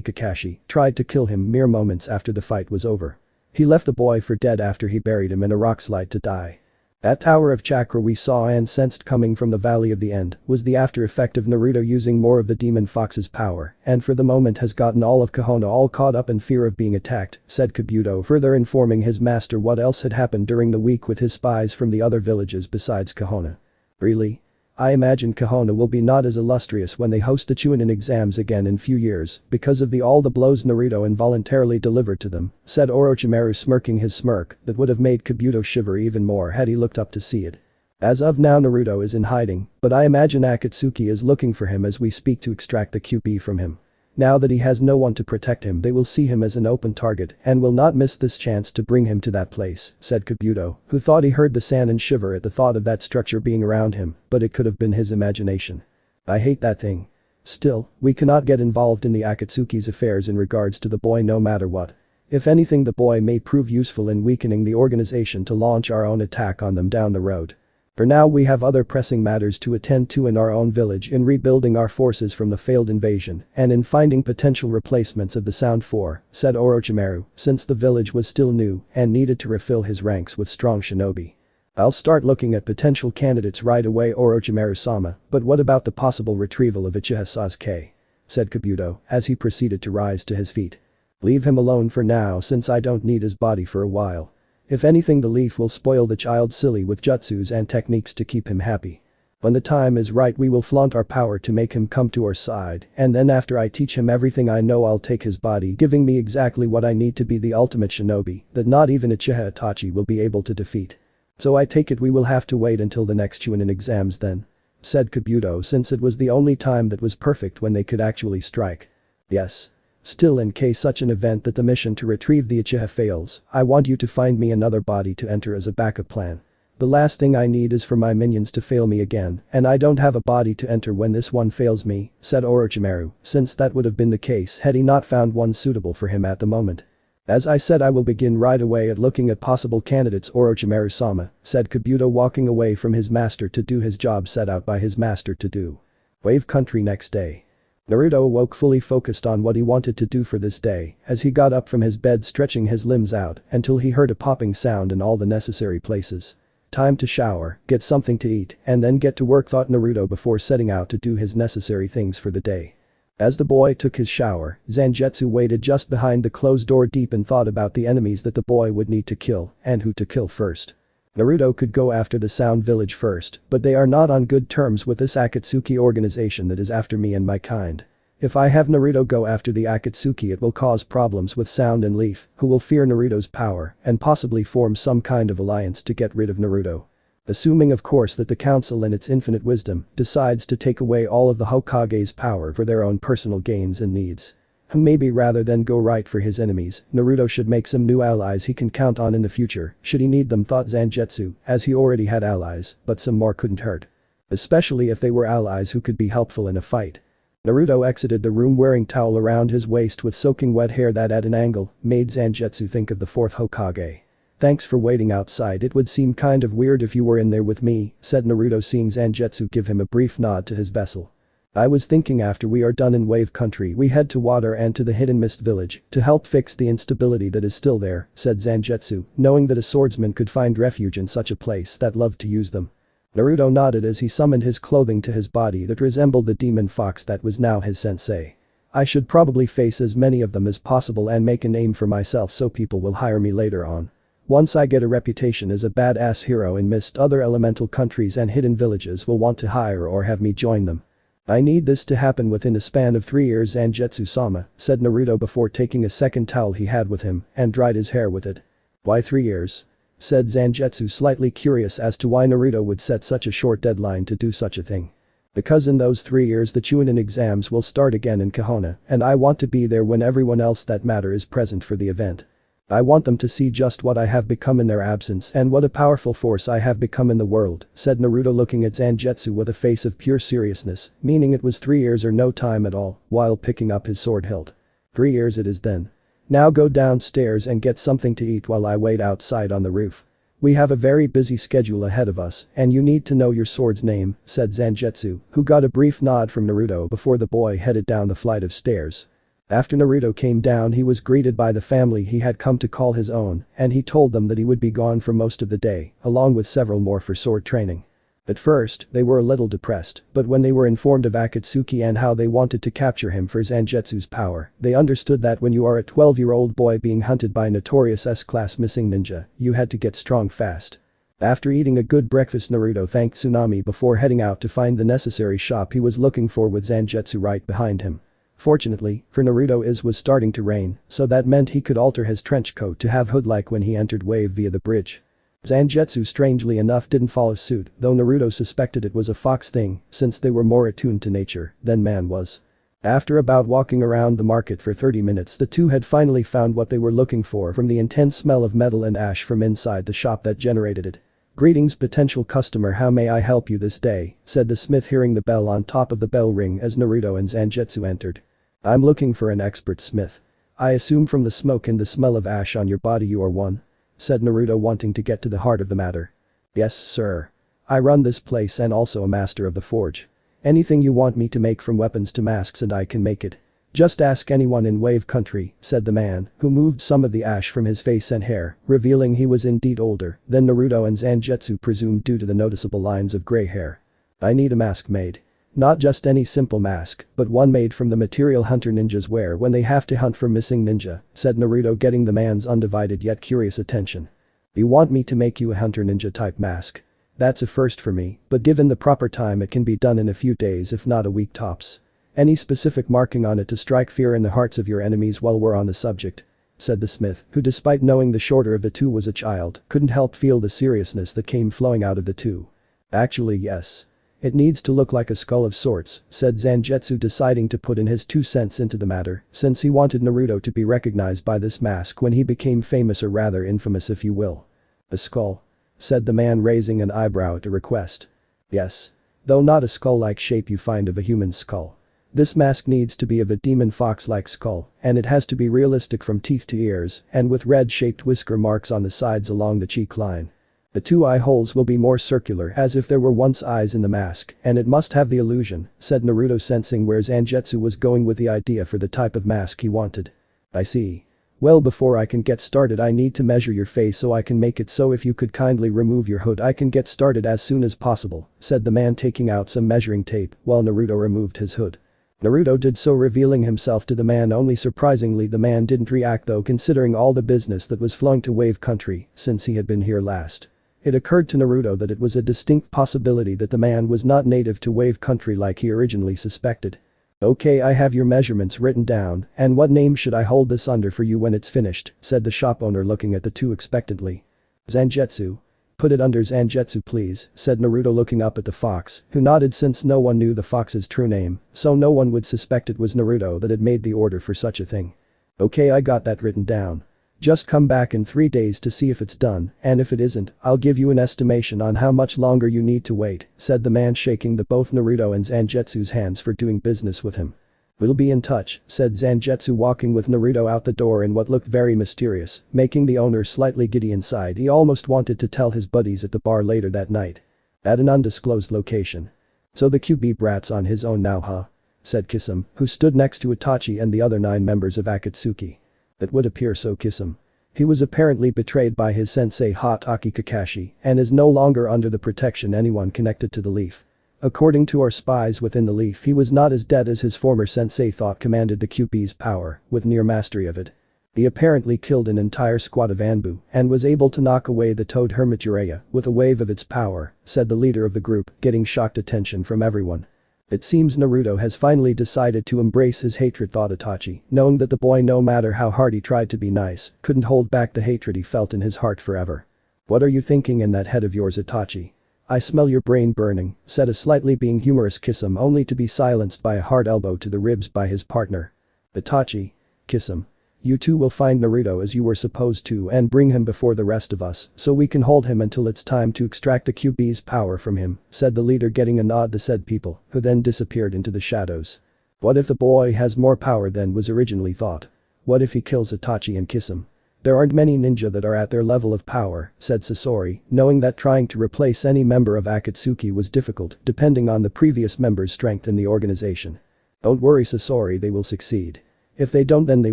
Kakashi tried to kill him mere moments after the fight was over. He left the boy for dead after he buried him in a rock slide to die. That tower of chakra we saw and sensed coming from the Valley of the End was the after effect of Naruto using more of the demon fox's power, and for the moment has gotten all of Konoha all caught up in fear of being attacked, said Kabuto, further informing his master what else had happened during the week with his spies from the other villages besides Konoha. Really? I imagine Kahona will be not as illustrious when they host the Chunin exams again in few years because of all the blows Naruto involuntarily delivered to them, said Orochimaru, smirking his smirk that would have made Kabuto shiver even more had he looked up to see it. As of now Naruto is in hiding, but I imagine Akatsuki is looking for him as we speak to extract the QP from him. Now that he has no one to protect him, they will see him as an open target and will not miss this chance to bring him to that place, said Kabuto, who thought he heard the Sannin shiver at the thought of that structure being around him, but it could have been his imagination. I hate that thing. Still, we cannot get involved in the Akatsuki's affairs in regards to the boy no matter what. If anything, the boy may prove useful in weakening the organization to launch our own attack on them down the road. For now we have other pressing matters to attend to in our own village, in rebuilding our forces from the failed invasion and in finding potential replacements of the Sound Four, said Orochimaru, since the village was still new and needed to refill his ranks with strong shinobi. I'll start looking at potential candidates right away, Orochimaru-sama, but what about the possible retrieval of Uchiha Sasuke? Said Kabuto as he proceeded to rise to his feet. Leave him alone for now since I don't need his body for a while. If anything, the leaf will spoil the child silly with jutsus and techniques to keep him happy. When the time is right we will flaunt our power to make him come to our side, and then after I teach him everything I know I'll take his body, giving me exactly what I need to be the ultimate shinobi that not even Uchiha Itachi will be able to defeat. So I take it we will have to wait until the next Chunin exams then. Said Kabuto, since it was the only time that was perfect when they could actually strike. Yes. Still, in case such an event that the mission to retrieve the Uchiha fails, I want you to find me another body to enter as a backup plan. The last thing I need is for my minions to fail me again, and I don't have a body to enter when this one fails me, said Orochimaru, since that would have been the case had he not found one suitable for him at the moment. As I said, I will begin right away at looking at possible candidates, Orochimaru-sama, said Kabuto, walking away from his master to do his job set out by his master to do. Wave Country. Next day. Naruto awoke fully focused on what he wanted to do for this day as he got up from his bed, stretching his limbs out until he heard a popping sound in all the necessary places. Time to shower, get something to eat, and then get to work, thought Naruto before setting out to do his necessary things for the day. As the boy took his shower, Zangetsu waited just behind the closed door, deep in thought about the enemies that the boy would need to kill and who to kill first. Naruto could go after the Sound Village first, but they are not on good terms with this Akatsuki organization that is after me and my kind. If I have Naruto go after the Akatsuki, it will cause problems with Sound and Leaf, who will fear Naruto's power and possibly form some kind of alliance to get rid of Naruto. Assuming of course that the council in its infinite wisdom decides to take away all of the Hokage's power for their own personal gains and needs. Maybe rather than go right for his enemies, Naruto should make some new allies he can count on in the future should he need them, thought Zangetsu, as he already had allies, but some more couldn't hurt. Especially if they were allies who could be helpful in a fight. Naruto exited the room wearing towel around his waist with soaking wet hair that at an angle made Zangetsu think of the fourth Hokage. Thanks for waiting outside, it would seem kind of weird if you were in there with me, said Naruto, seeing Zangetsu give him a brief nod to his vessel. I was thinking after we are done in Wave Country we head to water and to the Hidden Mist Village to help fix the instability that is still there, said Zangetsu, knowing that a swordsman could find refuge in such a place that loved to use them. Naruto nodded as he summoned his clothing to his body that resembled the demon fox that was now his sensei. I should probably face as many of them as possible and make a name for myself so people will hire me later on. Once I get a reputation as a badass hero in Mist, other elemental countries and hidden villages will want to hire or have me join them. I need this to happen within a span of 3 years, Zangetsu-sama, said Naruto before taking a second towel he had with him and dried his hair with it. Why 3 years? Said Zangetsu, slightly curious as to why Naruto would set such a short deadline to do such a thing. Because in those 3 years the Chunin exams will start again in Kahona and I want to be there when everyone else that matter is present for the event. I want them to see just what I have become in their absence and what a powerful force I have become in the world, said Naruto, looking at Zangetsu with a face of pure seriousness, meaning it was 3 years or no time at all, while picking up his sword hilt. 3 years it is then. Now go downstairs and get something to eat while I wait outside on the roof. We have a very busy schedule ahead of us and you need to know your sword's name, said Zangetsu, who got a brief nod from Naruto before the boy headed down the flight of stairs. After Naruto came down he was greeted by the family he had come to call his own and he told them that he would be gone for most of the day, along with several more for sword training. At first, they were a little depressed, but when they were informed of Akatsuki and how they wanted to capture him for Zangetsu's power, they understood that when you are a 12-year-old boy being hunted by a notorious S-class missing ninja, you had to get strong fast. After eating a good breakfast, Naruto thanked Tsunami before heading out to find the necessary shop he was looking for, with Zangetsu right behind him. Fortunately, for Naruto, it was starting to rain, so that meant he could alter his trench coat to have hood-like when he entered Wave via the bridge. Zangetsu strangely enough didn't follow suit, though Naruto suspected it was a fox thing since they were more attuned to nature than man was. After about walking around the market for 30 minutes, the two had finally found what they were looking for from the intense smell of metal and ash from inside the shop that generated it. "Greetings, potential customer, how may I help you this day?" said the smith, hearing the bell on top of the bell ring as Naruto and Zangetsu entered. "I'm looking for an expert smith. I assume from the smoke and the smell of ash on your body you are one?" said Naruto, wanting to get to the heart of the matter. "Yes, sir. I run this place and also a master of the forge. Anything you want me to make, from weapons to masks, and I can make it. Just ask anyone in Wave Country," said the man, who moved some of the ash from his face and hair, revealing he was indeed older than Naruto and Zangetsu presumed due to the noticeable lines of gray hair. "I need a mask made. Not just any simple mask, but one made from the material hunter ninjas wear when they have to hunt for missing ninja," said Naruto, getting the man's undivided yet curious attention. "You want me to make you a hunter ninja type mask? That's a first for me, but given the proper time it can be done in a few days, if not a week tops. Any specific marking on it to strike fear in the hearts of your enemies while we're on the subject?" said the smith, who, despite knowing the shorter of the two was a child, couldn't help feel the seriousness that came flowing out of the two. "Actually, yes. It needs to look like a skull of sorts," said Zangetsu, deciding to put in his 2 cents into the matter since he wanted Naruto to be recognized by this mask when he became famous, or rather infamous if you will. "A skull?" said the man, raising an eyebrow at the request. "Yes. Though not a skull-like shape you find of a human skull. This mask needs to be of a demon fox-like skull, and it has to be realistic from teeth to ears and with red-shaped whisker marks on the sides along the cheek line. The 2 eye holes will be more circular, as if there were once eyes in the mask, and it must have the illusion," said Naruto, sensing where Zangetsu was going with the idea for the type of mask he wanted. "I see. Well, before I can get started I need to measure your face so I can make it, so if you could kindly remove your hood I can get started as soon as possible," said the man, taking out some measuring tape while Naruto removed his hood. Naruto did so, revealing himself to the man. Only surprisingly the man didn't react, though, considering all the business that was flowing to Wave Country since he had been here last. It occurred to Naruto that it was a distinct possibility that the man was not native to Wave Country like he originally suspected. "Okay, I have your measurements written down, and what name should I hold this under for you when it's finished?" said the shop owner, looking at the two expectantly. "Zangetsu. Put it under Zangetsu please," said Naruto, looking up at the fox, who nodded since no one knew the fox's true name, so no one would suspect it was Naruto that had made the order for such a thing. "Okay, I got that written down. Just come back in 3 days to see if it's done, and if it isn't, I'll give you an estimation on how much longer you need to wait," said the man, shaking both Naruto and Zangetsu's hands for doing business with him. "We'll be in touch," said Zangetsu, walking with Naruto out the door in what looked very mysterious, making the owner slightly giddy inside. He almost wanted to tell his buddies at the bar later that night. At an undisclosed location. "So the QB brat's on his own now, huh?" said Kisame, who stood next to Itachi and the other 9 members of Akatsuki. "That would appear so, Kisame. He was apparently betrayed by his sensei Hatake Kakashi and is no longer under the protection anyone connected to the Leaf. According to our spies within the Leaf, he was not as dead as his former sensei thought, commanded the QB's power with near mastery of it. He apparently killed an entire squad of Anbu and was able to knock away the Toad Hermit Jiraiya with a wave of its power," said the leader of the group, getting shocked attention from everyone. "It seems Naruto has finally decided to embrace his hatred," thought Itachi, knowing that the boy, no matter how hard he tried to be nice, couldn't hold back the hatred he felt in his heart forever. "What are you thinking in that head of yours, Itachi? I smell your brain burning," said a slightly being humorous Kisame, only to be silenced by a hard elbow to the ribs by his partner. "Itachi. Kisame. You two will find Naruto as you were supposed to and bring him before the rest of us so we can hold him until it's time to extract the QB's power from him," said the leader, getting a nod to said people, who then disappeared into the shadows. What if the boy has more power than was originally thought? What if he kills Itachi and Kisame? "There aren't many ninja that are at their level of power," said Sasori, knowing that trying to replace any member of Akatsuki was difficult depending on the previous member's strength in the organization. "Don't worry, Sasori, they will succeed. If they don't, then they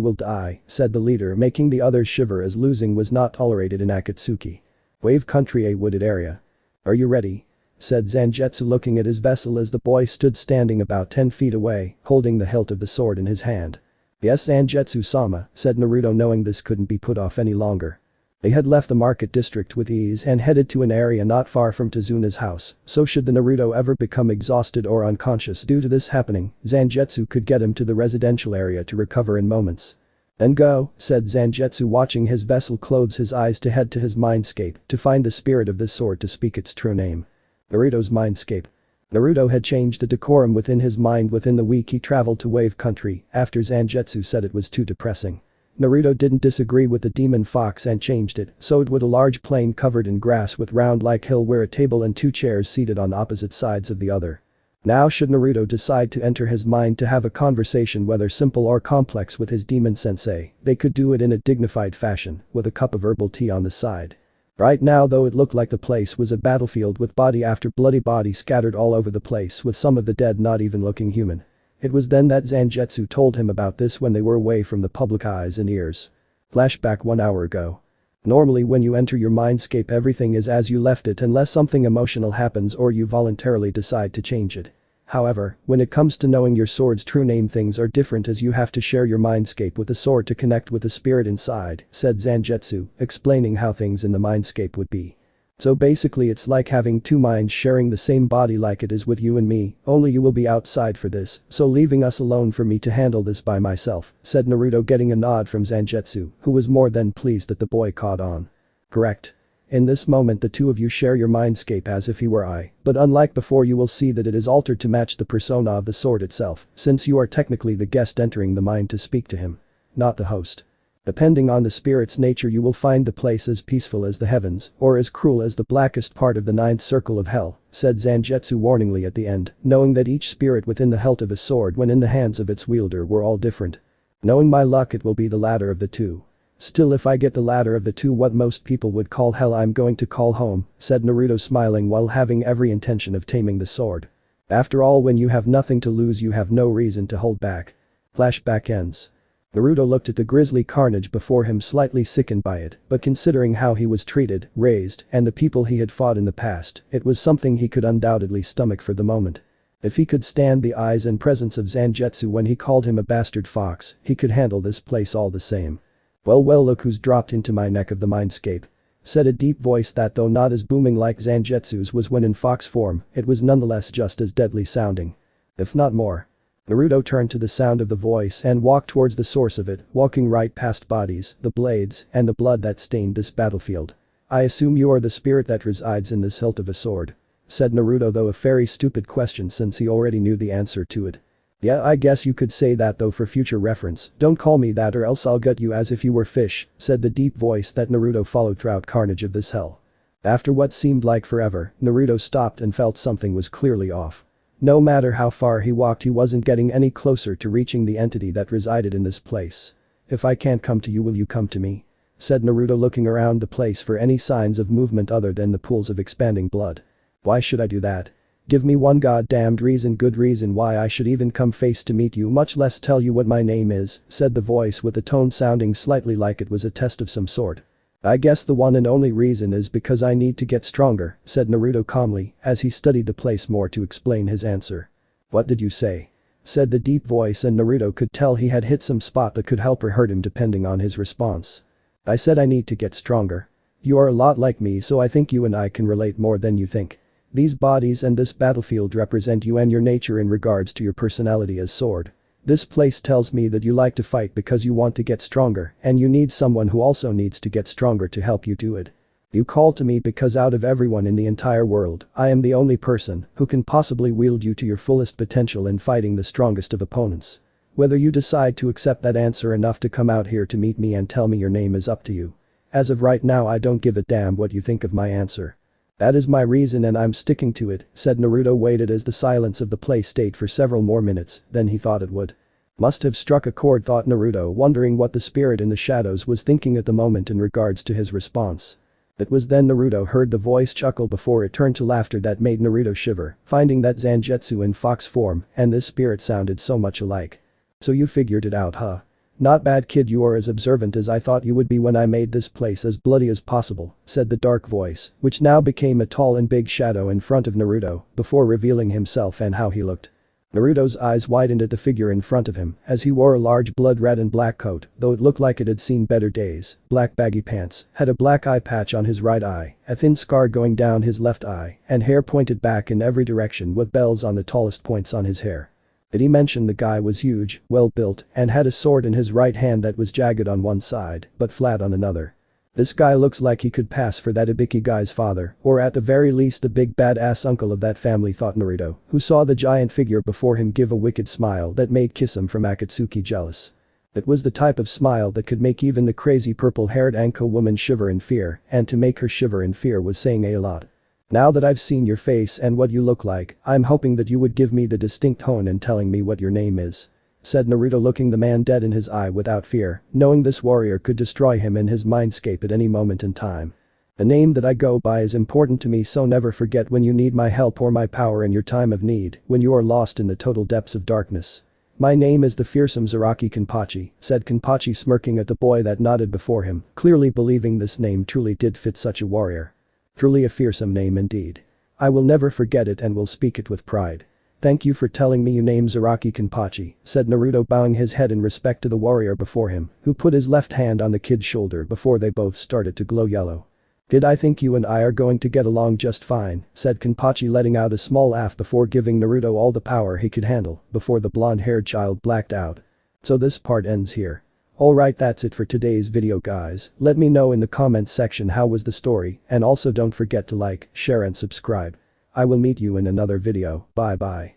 will die," said the leader, making the others shiver as losing was not tolerated in Akatsuki. Wave Country, a wooded area. "Are you ready?" said Zangetsu, looking at his vessel as the boy stood standing about 10 feet away, holding the hilt of the sword in his hand. "Yes, Zangetsu-sama," said Naruto, knowing this couldn't be put off any longer. They had left the market district with ease and headed to an area not far from Tazuna's house, so should the Naruto ever become exhausted or unconscious due to this happening, Zangetsu could get him to the residential area to recover in moments. "Then go," said Zangetsu, watching his vessel close his eyes to head to his mindscape to find the spirit of this sword to speak its true name. Naruto's mindscape. Naruto had changed the decorum within his mind within the week he traveled to Wave Country after Zangetsu said it was too depressing. Naruto didn't disagree with the demon fox and changed it, so it would a large plain covered in grass with round like hill where a table and 2 chairs seated on opposite sides of the other. Now should Naruto decide to enter his mind to have a conversation whether simple or complex with his demon sensei, they could do it in a dignified fashion, with a cup of herbal tea on the side. Right now though it looked like the place was a battlefield with body after bloody body scattered all over the place with some of the dead not even looking human. It was then that Zangetsu told him about this when they were away from the public eyes and ears. Flashback 1 hour ago. Normally when you enter your mindscape everything is as you left it unless something emotional happens or you voluntarily decide to change it. However, when it comes to knowing your sword's true name things are different as you have to share your mindscape with the sword to connect with the spirit inside, said Zangetsu, explaining how things in the mindscape would be. So basically it's like having 2 minds sharing the same body like it is with you and me, only you will be outside for this, so leaving us alone for me to handle this by myself, said Naruto getting a nod from Zangetsu, who was more than pleased that the boy caught on. Correct. In this moment the 2 of you share your mindscape as if he were I, but unlike before you will see that it is altered to match the persona of the sword itself, since you are technically the guest entering the mind to speak to him. Not the host. Depending on the spirit's nature you will find the place as peaceful as the heavens, or as cruel as the blackest part of the 9th circle of hell, said Zangetsu warningly at the end, knowing that each spirit within the hilt of a sword when in the hands of its wielder were all different. Knowing my luck it will be the latter of the 2. Still if I get the latter of the 2 what most people would call hell I'm going to call home, said Naruto smiling while having every intention of taming the sword. After all when you have nothing to lose you have no reason to hold back. Flashback ends. Naruto looked at the grisly carnage before him slightly sickened by it, but considering how he was treated, raised, and the people he had fought in the past, it was something he could undoubtedly stomach for the moment. If he could stand the eyes and presence of Zangetsu when he called him a bastard fox, he could handle this place all the same. Well look who's dropped into my neck of the mindscape. Said a deep voice that though not as booming like Zangetsu's was when in fox form, it was nonetheless just as deadly sounding. If not more. Naruto turned to the sound of the voice and walked towards the source of it, walking right past bodies, the blades, and the blood that stained this battlefield. I assume you are the spirit that resides in this hilt of a sword. Said Naruto though a very stupid question since he already knew the answer to it. Yeah I guess you could say that though for future reference, don't call me that or else I'll gut you as if you were fish, said the deep voice that Naruto followed throughout carnage of this hell. After what seemed like forever, Naruto stopped and felt something was clearly off. No matter how far he walked he wasn't getting any closer to reaching the entity that resided in this place. If I can't come to you will you come to me? Said Naruto looking around the place for any signs of movement other than the pools of expanding blood. Why should I do that? Give me one goddamned reason good reason why I should even come face to meet you much less tell you what my name is, said the voice with a tone sounding slightly like it was a test of some sort. I guess the one and only reason is because I need to get stronger, said Naruto calmly, as he studied the place more to explain his answer. What did you say? Said the deep voice and Naruto could tell he had hit some spot that could help or hurt him depending on his response. I said I need to get stronger. You are a lot like me so I think you and I can relate more than you think. These bodies and this battlefield represent you and your nature in regards to your personality as sword. This place tells me that you like to fight because you want to get stronger and you need someone who also needs to get stronger to help you do it. You call to me because out of everyone in the entire world, I am the only person who can possibly wield you to your fullest potential in fighting the strongest of opponents. Whether you decide to accept that answer enough to come out here to meet me and tell me your name is up to you. As of right now I don't give a damn what you think of my answer. That is my reason and I'm sticking to it, said Naruto waited as the silence of the place stayed for several more minutes than he thought it would. Must have struck a chord thought Naruto wondering what the spirit in the shadows was thinking at the moment in regards to his response. It was then Naruto heard the voice chuckle before it turned to laughter that made Naruto shiver, finding that Zangetsu in fox form and this spirit sounded so much alike. So you figured it out huh? Not bad kid you are as observant as I thought you would be when I made this place as bloody as possible, said the dark voice, which now became a tall and big shadow in front of Naruto, before revealing himself and how he looked. Naruto's eyes widened at the figure in front of him as he wore a large blood red and black coat, though it looked like it had seen better days, black baggy pants, had a black eye patch on his right eye, a thin scar going down his left eye, and hair pointed back in every direction with bells on the tallest points on his hair. Did he mention the guy was huge, well-built, and had a sword in his right hand that was jagged on one side, but flat on another. This guy looks like he could pass for that Ibiki guy's father, or at the very least the big badass uncle of that family, thought Naruto, who saw the giant figure before him give a wicked smile that made Kisame from Akatsuki jealous. It was the type of smile that could make even the crazy purple-haired Anko woman shiver in fear, and to make her shiver in fear was saying a lot. Now that I've seen your face and what you look like, I'm hoping that you would give me the distinct tone in telling me what your name is," said Naruto, looking the man dead in his eye without fear, knowing this warrior could destroy him in his mindscape at any moment in time. "The name that I go by is important to me, so never forget when you need my help or my power in your time of need, when you are lost in the total depths of darkness. My name is the fearsome Zaraki Kenpachi," said Kenpachi, smirking at the boy that nodded before him, clearly believing this name truly did fit such a warrior. Truly a fearsome name indeed. I will never forget it and will speak it with pride. "Thank you for telling me you name Zaraki Kenpachi," said Naruto, bowing his head in respect to the warrior before him, who put his left hand on the kid's shoulder before they both started to glow yellow. "Kid, I think you and I are going to get along just fine," said Kenpachi, letting out a small laugh before giving Naruto all the power he could handle before the blonde-haired child blacked out. So this part ends here. Alright, that's it for today's video, guys. Let me know in the comments section how was the story, and also don't forget to like, share and subscribe. I will meet you in another video. Bye bye.